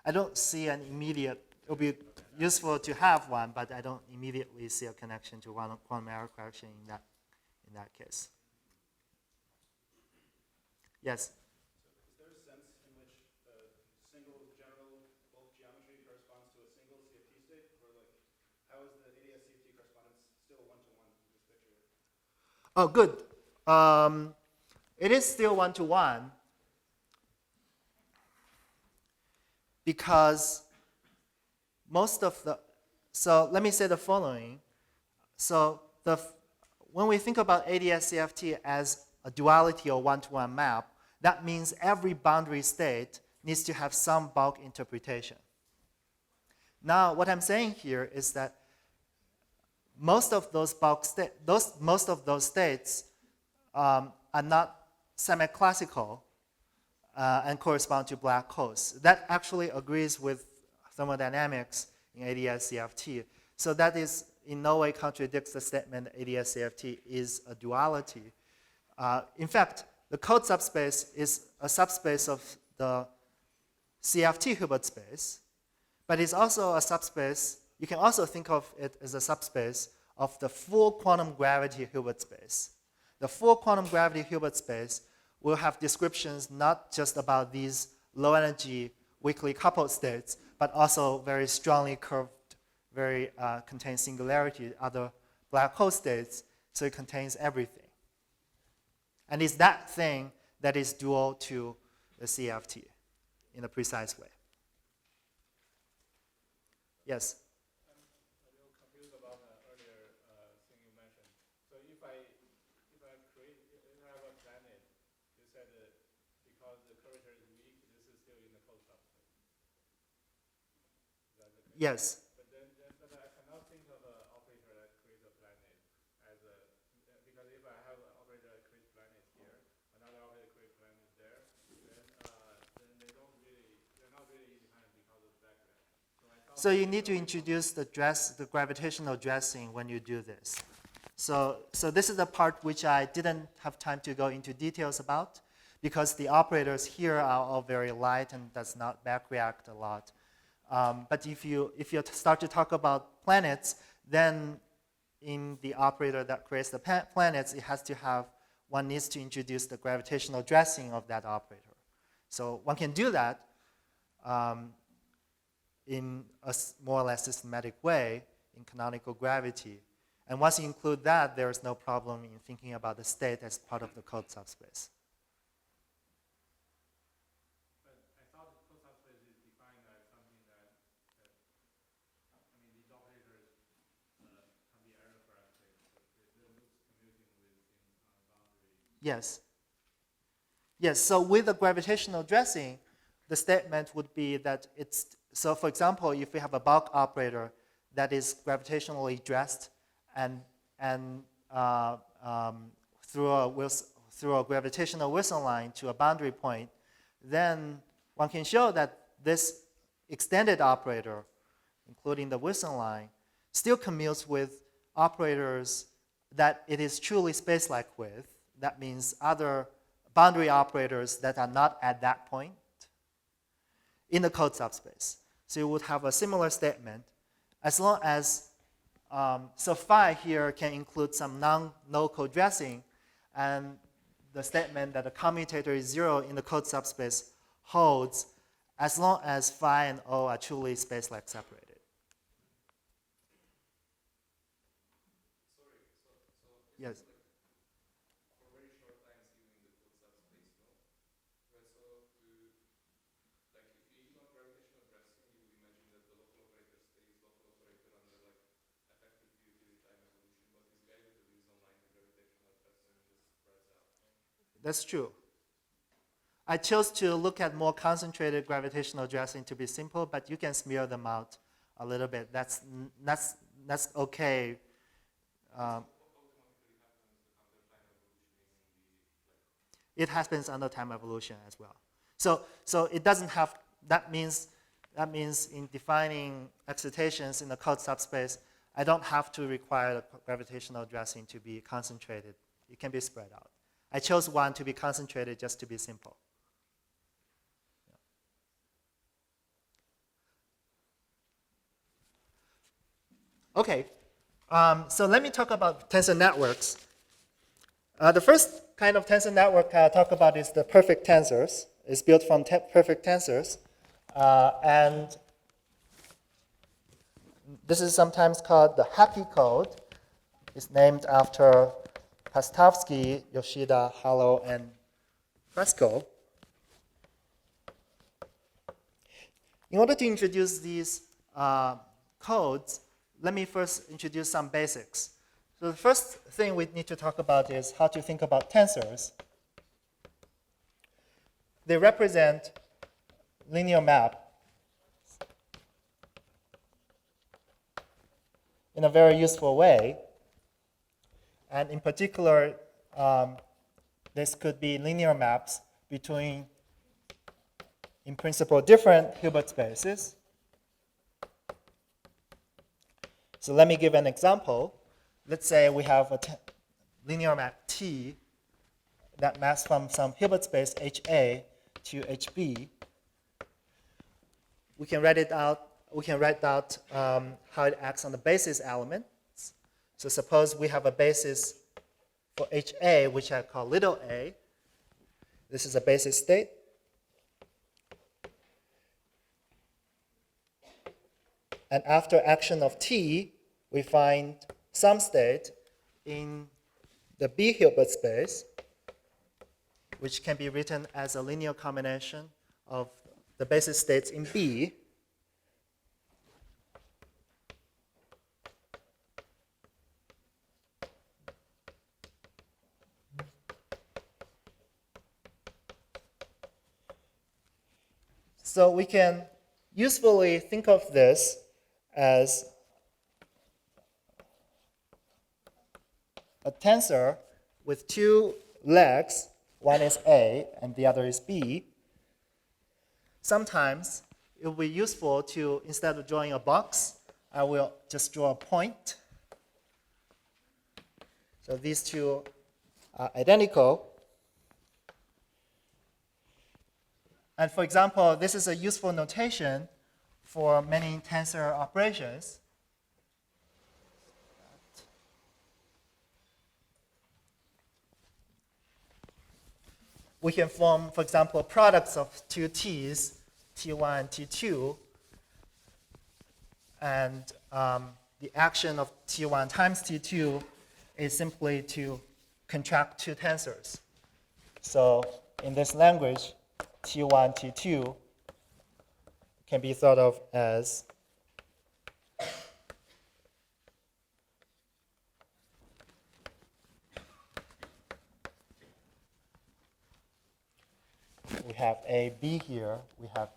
I don't see an immediate. It would be useful to have one, but I don't immediately see a connection to quantum error correction in that case. Yes. Is there a sense in which a single general bulk geometry corresponds to a single CFT state? Or like, how is the AdS CFT correspondence still one-to-one in this picture? Oh, good. It is still one-to-one because most of the, so let me say the following. So when we think about AdS CFT as a duality or one-to-one map, that means every boundary state needs to have some bulk interpretation. Now, what I'm saying here is that most of those states are not semi-classical and correspond to black holes. That actually agrees with thermodynamics in AdS CFT. So that is in no way contradicts the statement that AdS CFT is a duality. In fact, the code subspace is a subspace of the CFT Hilbert space, but it's also a subspace. You can also think of it as a subspace of the full quantum gravity Hilbert space. The full quantum gravity Hilbert space will have descriptions not just about these low energy weakly coupled states, but also very strongly curved, very contain singularity, other black hole states, so it contains everything. And it's that thing that is dual to the CFT in a precise way. Yes? I'm a little confused about the earlier thing you mentioned. So if I have a planet, you said that because the curvature is weak, this is still in the closed subspace. Is that the case? Yes. But I cannot think of an operator that creates a planet as a, because if I have an operator that creates planet here, another operator creates planet there, then they're not really independent because of background. So you need to introduce the gravitational dressing when you do this. So this is the part which I didn't have time to go into details about, because the operators here are all very light and does not backreact a lot. But if you start to talk about planets, then in the operator that creates the planets, one needs to introduce the gravitational dressing of that operator. So one can do that in a more or less systematic way in canonical gravity. And once you include that, there is no problem in thinking about the state as part of the code subspace. But I thought the code subspace is defined as something that these operators can be error corrected, so it looks confusing with boundary. Yes. Yes, so with the gravitational dressing, the statement would be that so for example, if we have a bulk operator that is gravitationally dressed and through a gravitational Wilson line to a boundary point, then one can show that this extended operator, including the Wilson line, still commutes with operators that it is truly space-like with. That means other boundary operators that are not at that point in the code subspace. So you would have a similar statement as long as, so phi here can include some no code dressing, and the statement that the commutator is 0 in the code subspace holds as long as phi and O are truly space-like separated. Yes. That's true. I chose to look at more concentrated gravitational dressing to be simple, but you can smear them out a little bit. That's okay. It happens under time evolution as well. So it doesn't have, that means in defining excitations in the code subspace, I don't have to require the gravitational dressing to be concentrated. It can be spread out. I chose one to be concentrated just to be simple. Okay, so let me talk about tensor networks. The first kind of tensor network I'll talk about is the perfect tensors. It's built from perfect tensors. And this is sometimes called the happy code. It's named after Pastovsky, Yoshida, Hallow, and Fresco. In order to introduce these codes, let me first introduce some basics. So the first thing we need to talk about is how to think about tensors. They represent linear map in a very useful way. And in particular, this could be linear maps between, in principle, different Hilbert spaces. So let me give an example. Let's say we have a linear map T that maps from some Hilbert space HA to HB. We can write out how it acts on the basis elements. So suppose we have a basis for HA, which I call little a. This is a basis state. And after action of T, we find some state in the B Hilbert space, which can be written as a linear combination of the basis states in B. So we can usefully think of this as a tensor with two legs. One is A and the other is B. Sometimes it will be useful to, instead of drawing a box, I will just draw a point. So these two are identical. And for example, this is a useful notation for many tensor operations. We can form, for example, products of two t's, t1 and t2, and the action of t1 times t2 is simply to contract two tensors. So in this language, t1, t2 can be thought of as we have A, B here. We have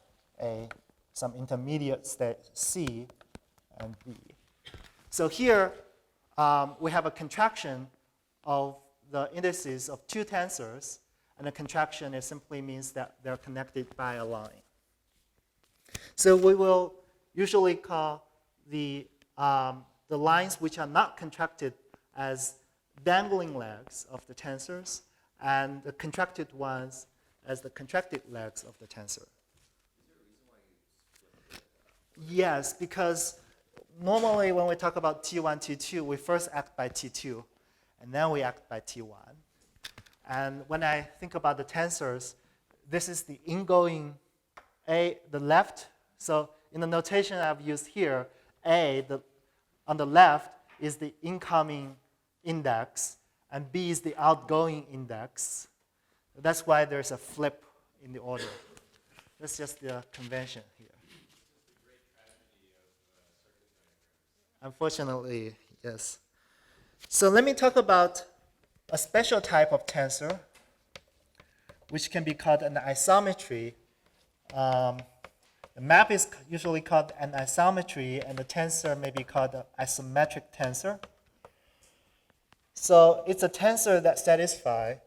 some intermediate state C and B. So here we have a contraction of the indices of two tensors, and the contraction simply means that they're connected by a line. So we will usually call the lines which are not contracted as dangling legs of the tensors, and the contracted ones as the contracted legs of the tensor. Yes, because normally when we talk about T1, T2, we first act by T2, and then we act by T1. And when I think about the tensors, this is the ingoing A, the left. So in the notation I've used here, A, on the left, is the incoming index, and B is the outgoing index. That's why there's a flip in the order. That's just the convention here. Unfortunately, yes. So let me talk about a special type of tensor, which can be called an isometry. The map is usually called an isometry, and the tensor may be called an isometric tensor. So it's a tensor that satisfies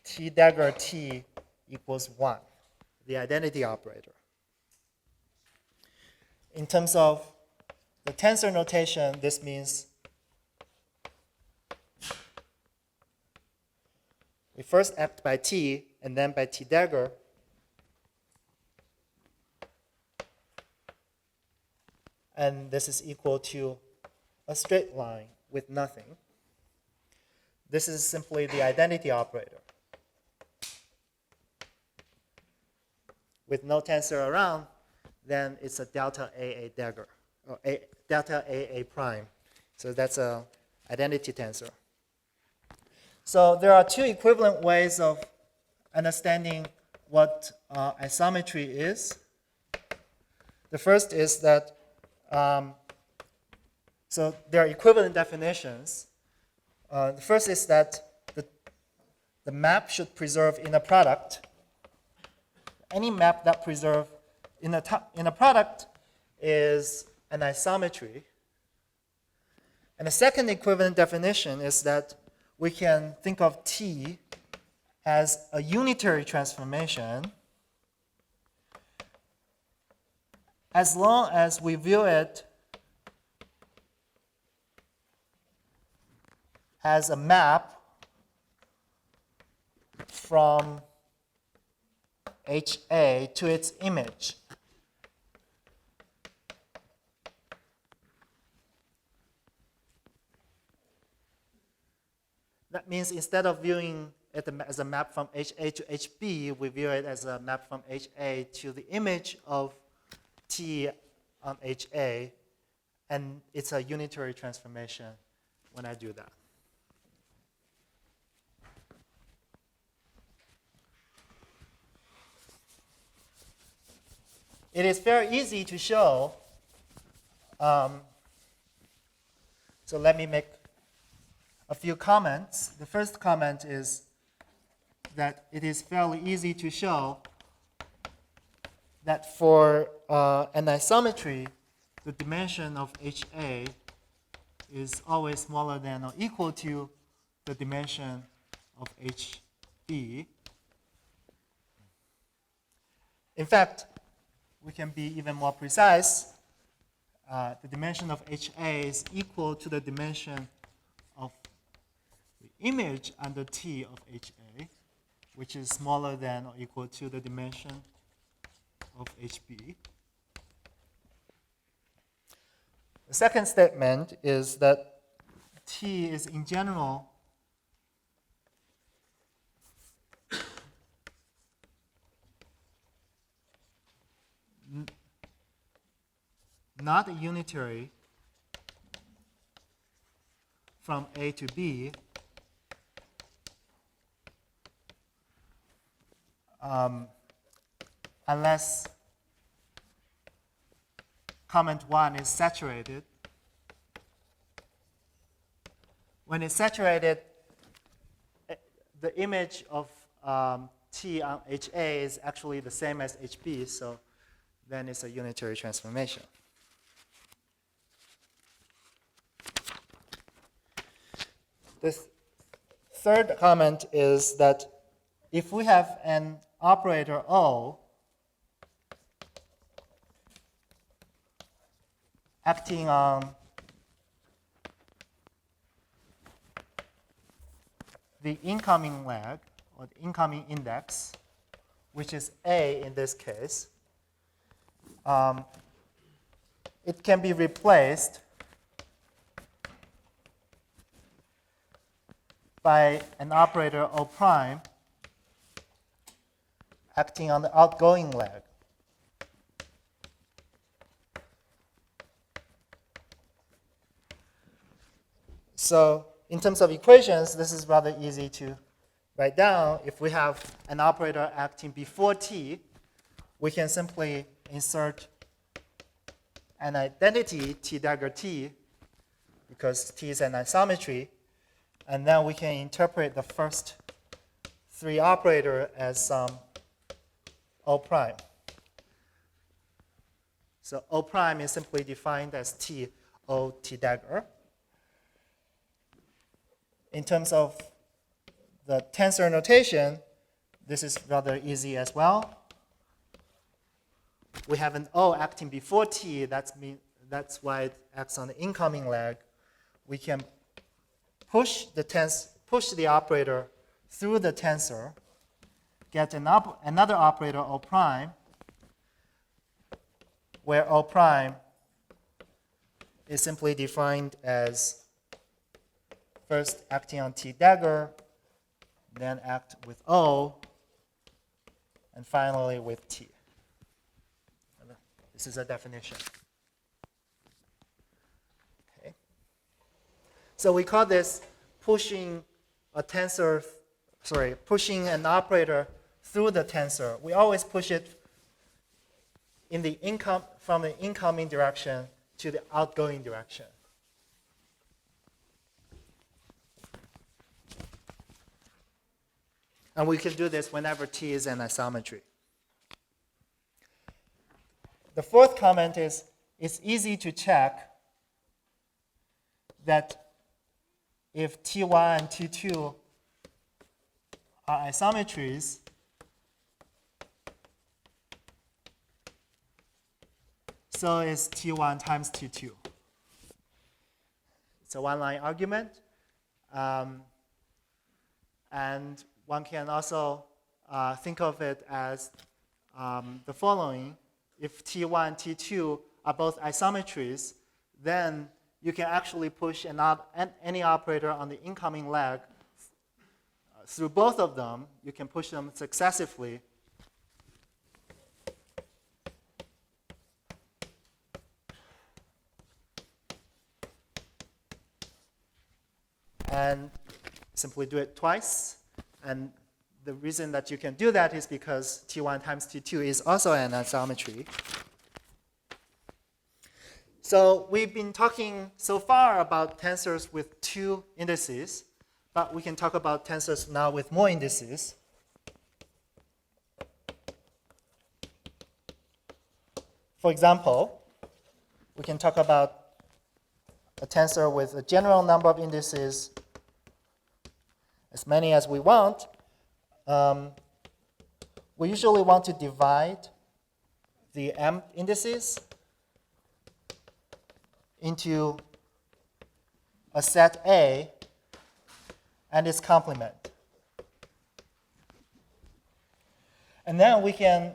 T dagger T equals 1, the identity operator. In terms of the tensor notation, this means we first act by T and then by T dagger. And this is equal to a straight line with nothing. This is simply the identity operator. With no tensor around, then it's a delta AA dagger, or delta AA prime. So that's an identity tensor. So there are two equivalent ways of understanding what isometry is. The first is that, so there are equivalent definitions. The first is that the map should preserve in a product. Any map that preserves in a product is an isometry. And the second equivalent definition is that we can think of T as a unitary transformation as long as we view it as a map from HA to its image. That means instead of viewing it as a map from HA to HB, we view it as a map from HA to the image of T on HA, and it's a unitary transformation when I do that. It is very easy to show. So let me make a few comments. The first comment is that it is fairly easy to show that for an isometry, the dimension of HA is always smaller than or equal to the dimension of HB. In fact, we can be even more precise. The dimension of HA is equal to the dimension of the image under T of HA, which is smaller than or equal to the dimension of HB. The second statement is that T is in general not unitary from A to B unless comment 1 is saturated. When it's saturated, the image of T on HA is actually the same as HB, so then it's a unitary transformation. The third comment is that if we have an operator O acting on the incoming leg, or the incoming index, which is A in this case, it can be replaced by an operator O prime acting on the outgoing leg. So in terms of equations, this is rather easy to write down. If we have an operator acting before T, we can simply insert an identity T dagger T, because T is an isometry, and then we can interpret the first three operator as some O prime. So O prime is simply defined as T O T dagger. In terms of the tensor notation, this is rather easy as well. We have an O acting before T, that's why it acts on the incoming leg. We can push the operator through the tensor, get another operator O prime, where O prime is simply defined as first acting on T dagger, then act with O, and finally with T. This is a definition. Okay. So we call this pushing pushing an operator through the tensor. We always push it from the incoming direction to the outgoing direction. And we can do this whenever T is an isometry. The fourth comment is, it's easy to check that if T1 and T2 are isometries, so is T1 times T2. It's a one-line argument. And one can also think of it as the following. If T1 and T2 are both isometries, then you can actually push any operator on the incoming leg through both of them. You can push them successively. And simply do it twice. And the reason that you can do that is because T1 times T2 is also an isometry. So we've been talking so far about tensors with two indices, but we can talk about tensors now with more indices. For example, we can talk about a tensor with a general number of indices, as many as we want. We usually want to divide the m indices into a set A and its complement. And then we can,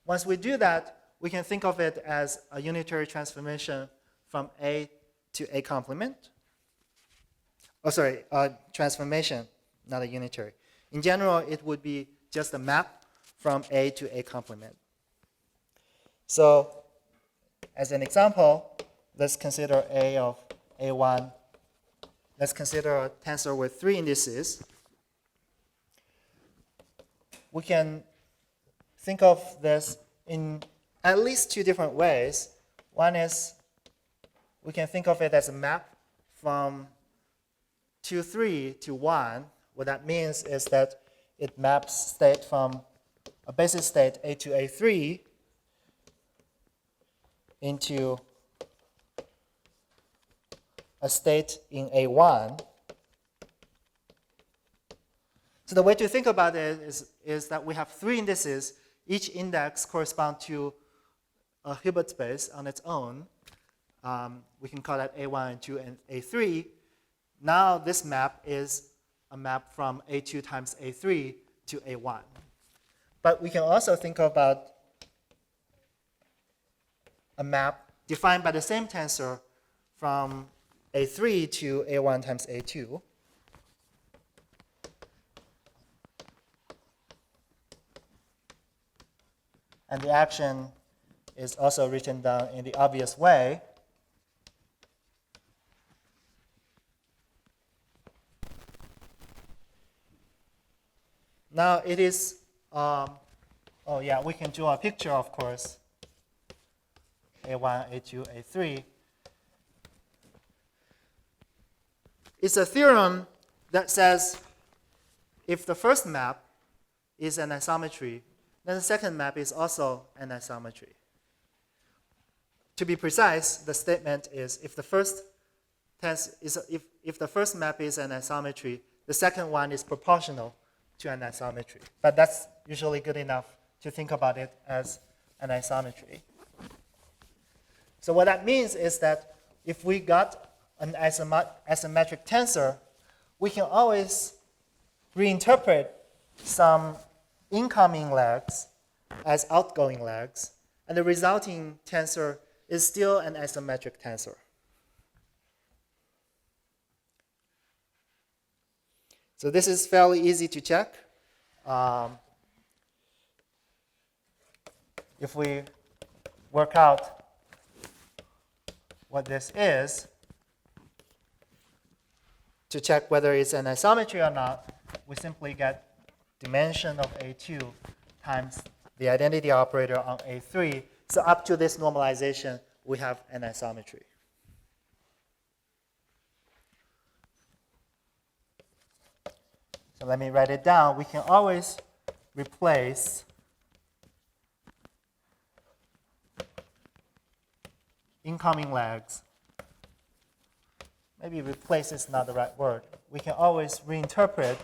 once we do that, we can think of it as a unitary transformation from A to A complement. Oh, sorry, transformation, not a unitary. In general, it would be just a map from A to A complement. So, as an example, let's consider A of A1. Let's consider a tensor with 3 indices. We can think of this in at least 2 different ways. One is we can think of it as a map from 2, 3 to 1. What that means is that it maps state from a basis state A to A3 into a state in A1. So the way to think about it is that we have 3 indices. Each index corresponds to a Hilbert space on its own. We can call that A1, A2, and A3. Now this map is a map from A2 times A3 to A1. But we can also think about a map defined by the same tensor from A3 to A1 times A2. And the action is also written down in the obvious way. Now it is, we can draw a picture, of course. A1, A2, A3. It's a theorem that says if the first map is an isometry, then the second map is also an isometry. To be precise, the statement is if the first if the first map is an isometry, the second one is proportional to an isometry. But that's usually good enough to think about it as an isometry. So what that means is that if we got an isometric tensor, we can always reinterpret some incoming legs as outgoing legs, and the resulting tensor is still an isometric tensor. So this is fairly easy to check. If we work out what this is, to check whether it's an isometry or not, we simply get dimension of A2 times the identity operator on A3. So up to this normalization, we have an isometry. So let me write it down. We can always replace incoming legs. Maybe replace is not the right word. We can always reinterpret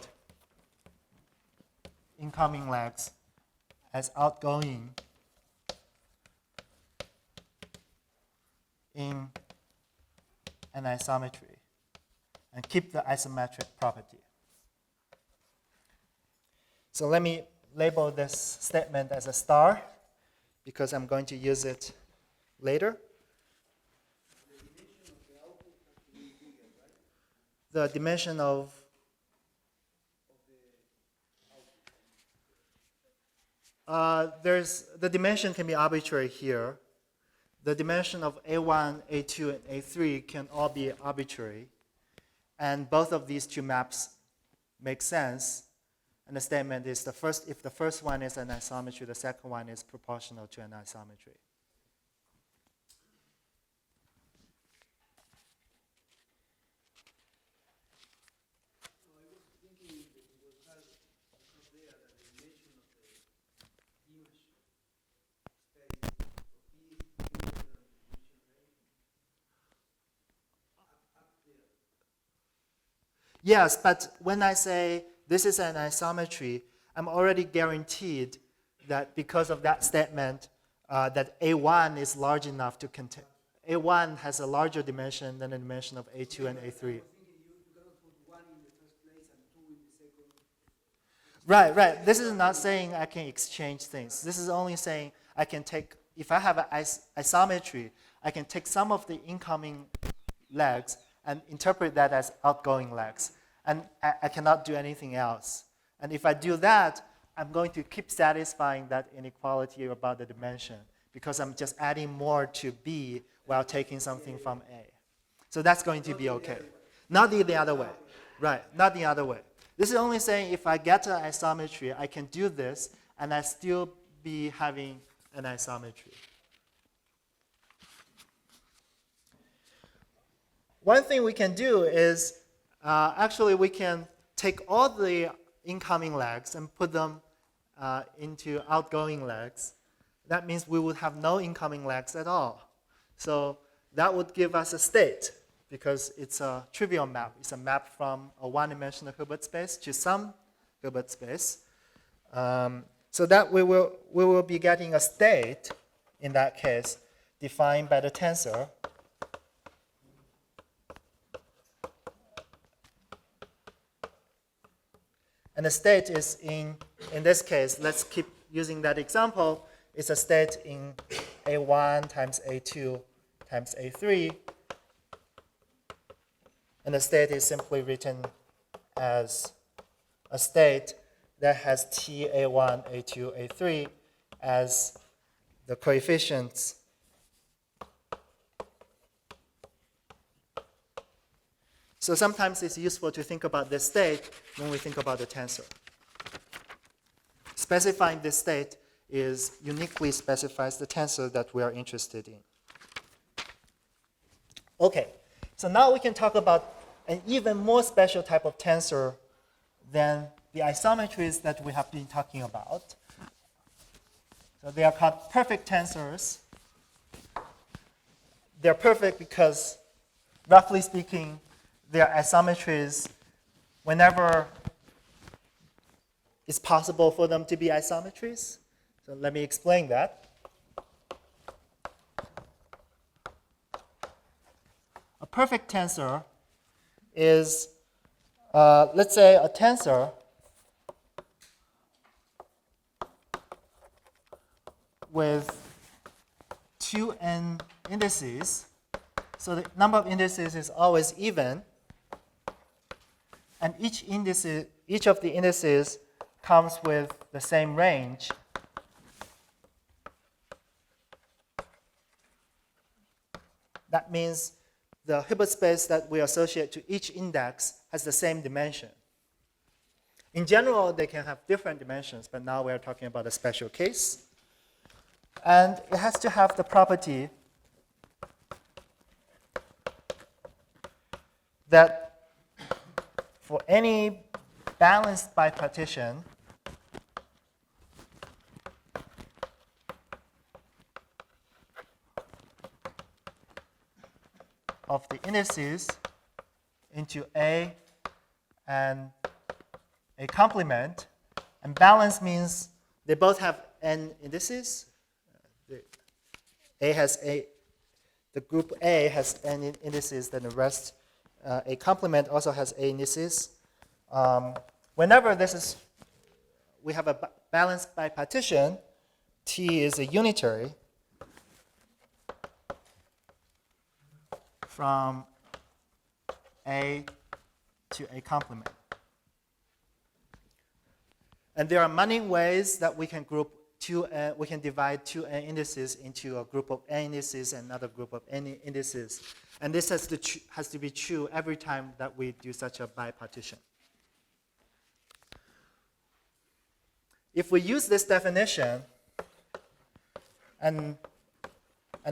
incoming legs as outgoing in an isometry and keep the isometric property. So let me label this statement as a star because I'm going to use it later. The dimension of the dimension can be arbitrary here. The dimension of A1, A2, and A3 can all be arbitrary. And both of these 2 maps make sense. And the statement is if the first one is an isometry, the second one is proportional to an isometry. Yes, but when I say this is an isometry, I'm already guaranteed that because of that statement, that A1 is large enough to contain. A1 has a larger dimension than the dimension of A2 and A3. Right. This is not saying I can exchange things. This is only saying I can take if I have an isometry, I can take some of the incoming legs and interpret that as outgoing legs. And I cannot do anything else. And if I do that, I'm going to keep satisfying that inequality about the dimension because I'm just adding more to B while taking something from A. So that's going to be okay. Not the other way. Right, not the other way. This is only saying if I get an isometry, I can do this, and I still be having an isometry. One thing we can do is, actually we can take all the incoming legs and put them into outgoing legs. That means we would have no incoming legs at all. So that would give us a state, because it's a trivial map. It's a map from a one-dimensional Hilbert space to some Hilbert space. So that we will be getting a state, in that case, defined by the tensor. And the state is in this case, let's keep using that example, it's a state in A1 times A2 times A3. And the state is simply written as a state that has T A1, A2, A3 as the coefficients. So sometimes it's useful to think about this state when we think about the tensor. Specifying this state is uniquely specifies the tensor that we are interested in. Okay, so now we can talk about an even more special type of tensor than the isometries that we have been talking about. So they are called perfect tensors. They're perfect because, roughly speaking, they are isometries whenever it's possible for them to be isometries. So let me explain that. A perfect tensor is, let's say, a tensor with 2n indices. So the number of indices is always even. And each of the indices comes with the same range. That means the Hilbert space that we associate to each index has the same dimension. In general, they can have different dimensions, but now we're talking about a special case. And it has to have the property that for any balanced bipartition, of the indices into A and a complement. And balance means they both have n indices. The group A has n indices, then the rest, a complement also has a indices. Whenever we have a balanced bipartition, T is a unitary from A to a complement. And there are many ways that we can group we can divide two n indices into a group of n indices and another group of n indices. And this has to be true every time that we do such a bipartition. If we use this definition and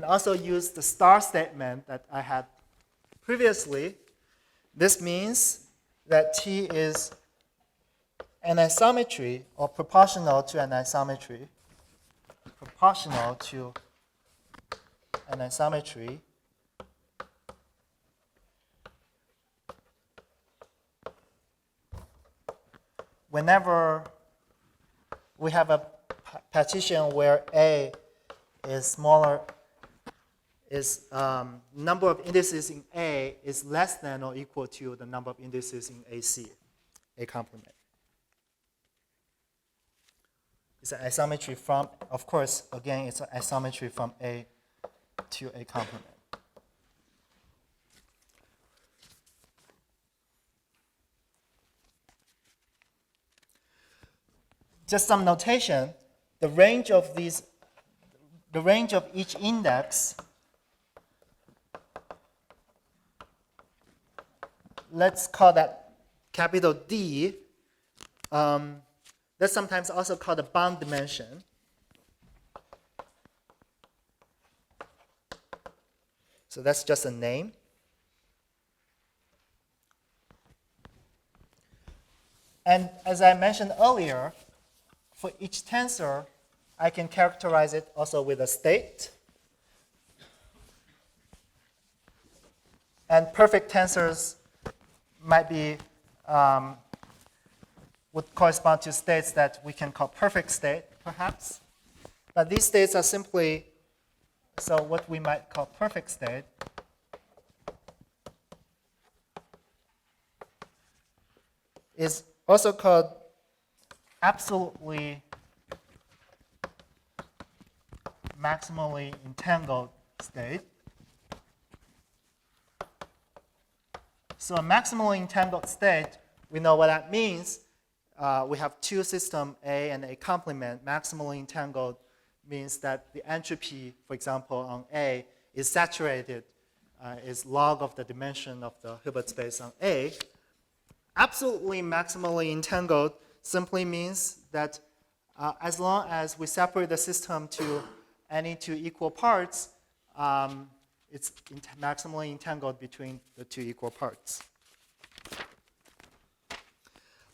also use the star statement that I had previously, this means that T is an isometry or proportional to an isometry, whenever we have a partition where A is smaller, number of indices in A is less than or equal to the number of indices in AC, A complement. It's an isometry from, of course, again, it's an isometry from A to A complement. Just some notation, the range of each index, let's call that capital D. That's sometimes also called the bound dimension. So that's just a name. And as I mentioned earlier, for each tensor, I can characterize it also with a state. And perfect tensors might be, would correspond to states that we can call perfect state, perhaps. But these states are simply, so what we might call perfect state is also called absolutely maximally entangled state. So a maximally entangled state, we know what that means. We have two systems, A and A complement. Maximally entangled means that the entropy, for example, on A is saturated, is log of the dimension of the Hilbert space on A. Absolutely maximally entangled simply means that as long as we separate the system to any two equal parts, it's maximally entangled between the two equal parts.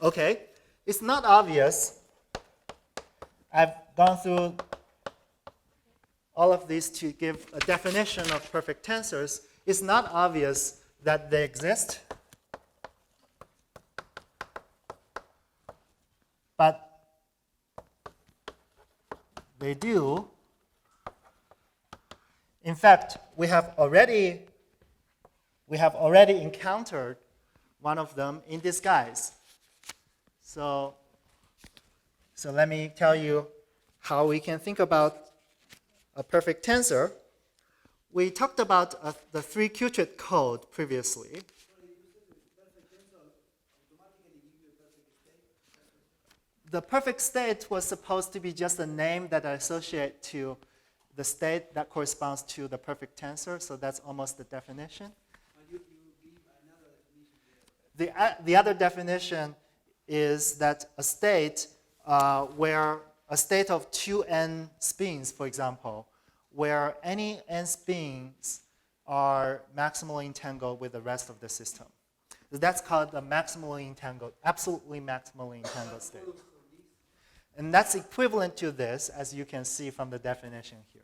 Okay, it's not obvious. I've gone through all of these to give a definition of perfect tensors. It's not obvious that they exist. But they do. In fact, we have already encountered one of them in disguise. So let me tell you how we can think about a perfect tensor. We talked about the 3-qubit code previously. The perfect state was supposed to be just a name that I associate to the state that corresponds to the perfect tensor, so that's almost the definition. You give another definition. The other definition is that a state where a state of 2n spins, for example, where any n spins are maximally entangled with the rest of the system. That's called the maximally entangled, absolutely maximally entangled state. And that's equivalent to this, as you can see from the definition here.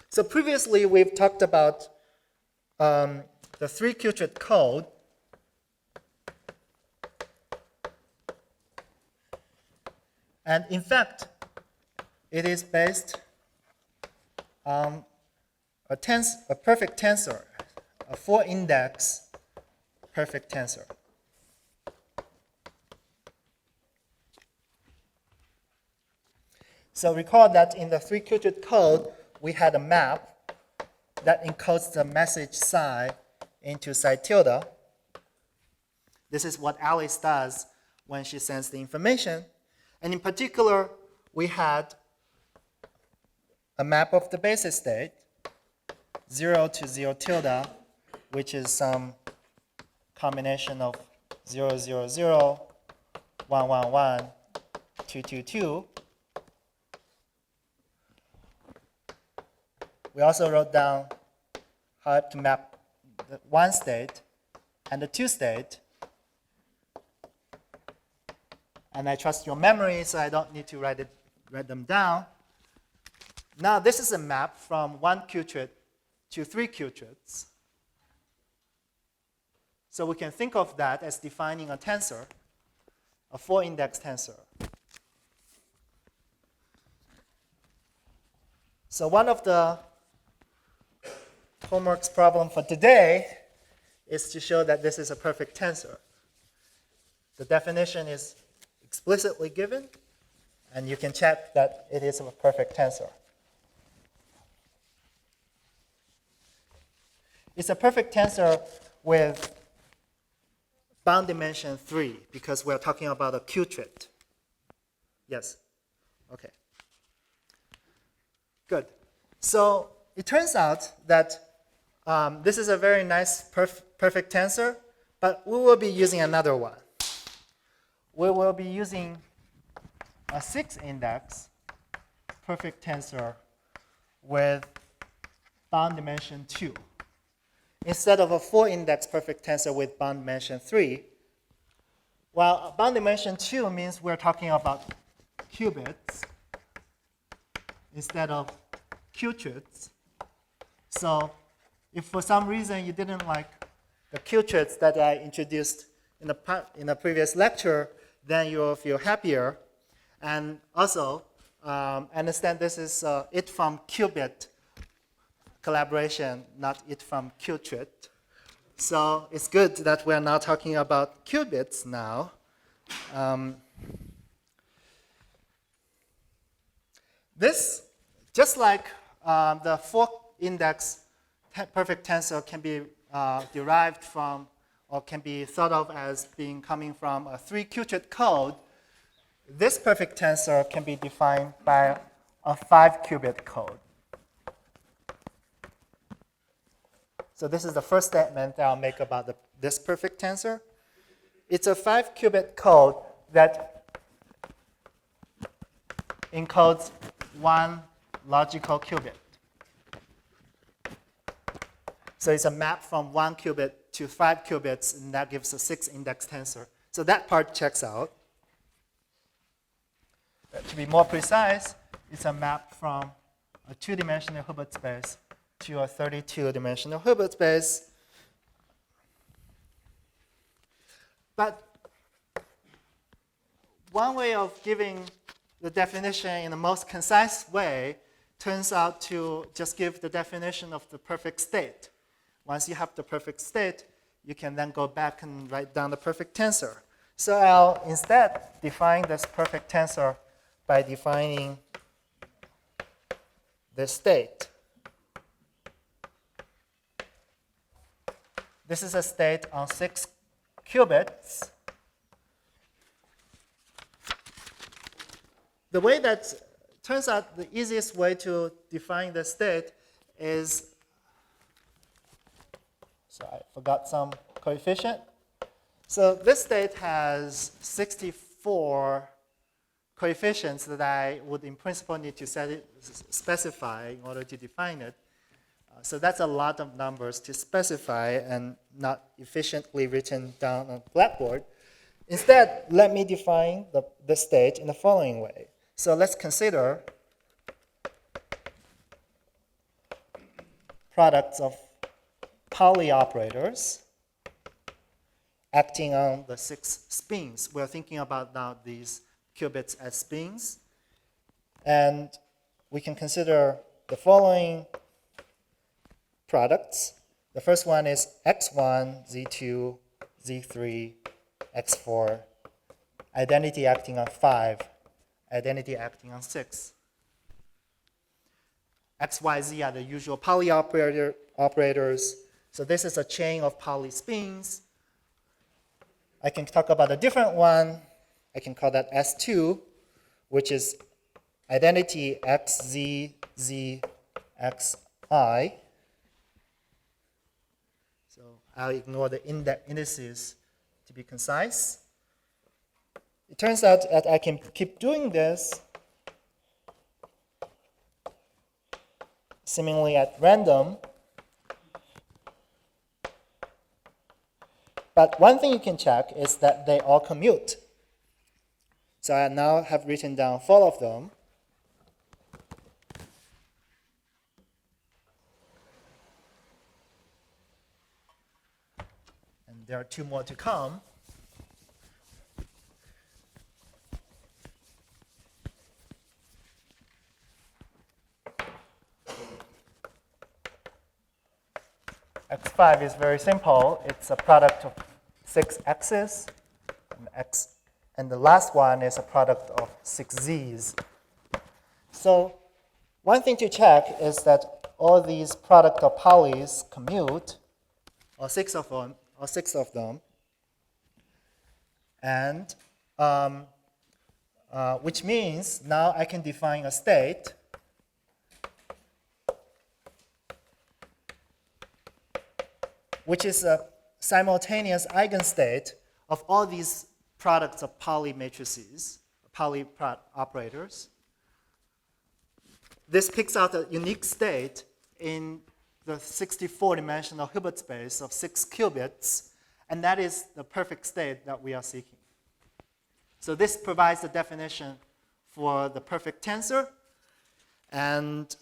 So previously, we've talked about the 3-qubit code. And in fact, it is based on a perfect tensor, a 4-index perfect tensor. So recall that in the 3-qubit code, we had a map that encodes the message psi into psi tilde. This is what Alice does when she sends the information. And in particular, we had a map of the basis state, 0 to 0 tilde, which is some combination of 0, 0, 0, 1, 1, 1, 2, 2, 2. We also wrote down how to map the 1 state and the 2 state. And I trust your memory, so I don't need to write them down. Now, this is a map from 1 qubit to 3 qubits. So we can think of that as defining a tensor, a 4-index tensor. So one of the homework's problem for today is to show that this is a perfect tensor. The definition is explicitly given, and you can check that it is a perfect tensor. It's a perfect tensor with bound dimension 3 because we're talking about a qubit. Yes? Okay. Good. So it turns out that this is a very nice perfect tensor, but we will be using another one. We will be using a 6-index perfect tensor with bound dimension 2. Instead of a 4-index perfect tensor with bound dimension 3, well, bound dimension 2 means we're talking about qubits instead of qubits. So if for some reason you didn't like the qubits that I introduced in the previous lecture, then you'll feel happier. And also, understand this is it from qubit collaboration, not it from qubit. So it's good that we're now talking about qubits now. This, just like the 4-index perfect tensor can be derived from or can be thought of as being coming from a 3-qubit code, this perfect tensor can be defined by a 5-qubit code. So this is the first statement that I'll make about this perfect tensor. It's a 5-qubit code that encodes one logical qubit. So it's a map from 1 qubit to 5 qubits, and that gives a 6-index tensor. So that part checks out. To be more precise, it's a map from a 2-dimensional Hilbert space to a 32-dimensional Hilbert space. But one way of giving the definition in the most concise way turns out to just give the definition of the perfect state. Once you have the perfect state, you can then go back and write down the perfect tensor. So I'll instead define this perfect tensor by defining the state. This is a state on 6 qubits. The way that turns out the easiest way to define the state is, so I forgot some coefficient. So this state has 64 coefficients that I would in principle need to specify in order to define it. So that's a lot of numbers to specify and not efficiently written down on Blackboard. Instead, let me define the state in the following way. So let's consider products of Pauli operators acting on the 6 spins. We're thinking about now these qubits as spins. And we can consider the following products. The first one is x1, z2, z3, x4, identity acting on 5, identity acting on 6. X, Y, Z are the usual Pauli operators. So this is a chain of Pauli spins. I can talk about a different one. I can call that S2, which is identity X, Z, Z, X, I. So I'll ignore the indices to be concise. It turns out that I can keep doing this seemingly at random. But one thing you can check is that they all commute. So I now have written down 4 of them. And there are 2 more to come. x5 is very simple. It's a product of 6 x's, and the last one is a product of 6 z's. So one thing to check is that all these product of polys commute, or 6 of them, and which means now I can define a state which is a simultaneous eigenstate of all these products of Pauli matrices, Pauli operators. This picks out a unique state in the 64-dimensional Hilbert space of 6 qubits, and that is the perfect state that we are seeking. So this provides the definition for the perfect tensor, and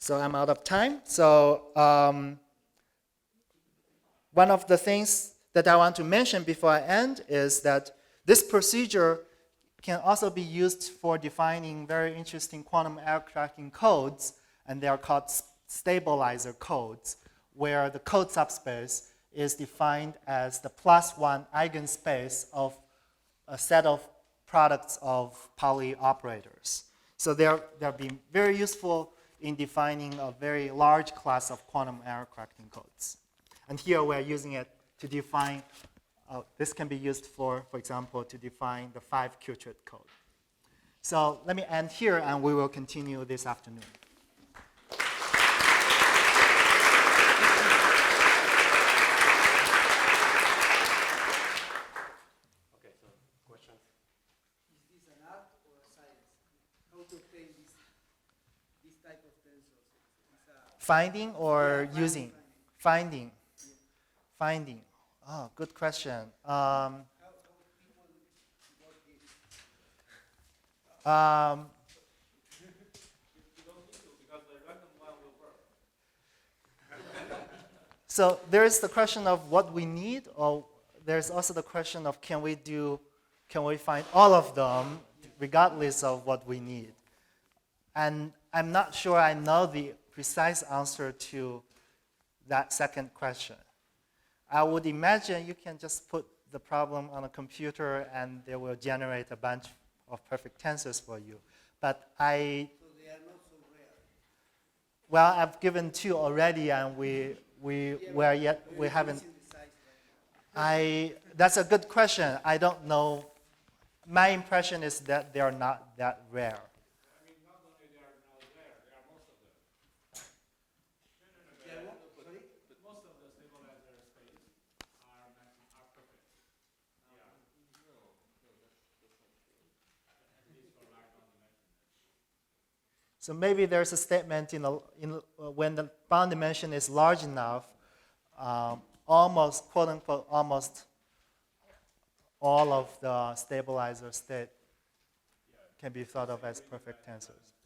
so I'm out of time. So one of the things that I want to mention before I end is that this procedure can also be used for defining very interesting quantum error correcting codes, and they are called stabilizer codes, where the code subspace is defined as the +1 eigenspace of a set of products of Pauli operators. So they're being very useful in defining a very large class of quantum error correcting codes. And here we're using it to define, this can be used for example, to define the 5 qubit code. So let me end here, and we will continue this afternoon. Okay, so questions? Is this an art or a science? How to obtain this type of tensors? Finding or Yeah, using? finding. Finding. Oh, good question. How people work it? You don't need to, because the random one will work. So there is the question of what we need, or there's also the question of can we find all of them regardless of what we need? And I'm not sure I know the precise answer to that second question. I would imagine you can just put the problem on a computer and they will generate a bunch of perfect tensors for you. But So they are not so rare. well, I've given 2 already, and we haven't. Increasing the size right now. That's a good question. I don't know. My impression is that they are not that rare. I mean, not only they are now there, they are most of them. They are what? Sorry? But most of the stabilizer space are perfect. Yeah. No, that's not true. At least for background dimension. So maybe there's a statement when the bound dimension is large enough, almost, quote unquote, almost all of the stabilizer state can be thought of as perfect tensors.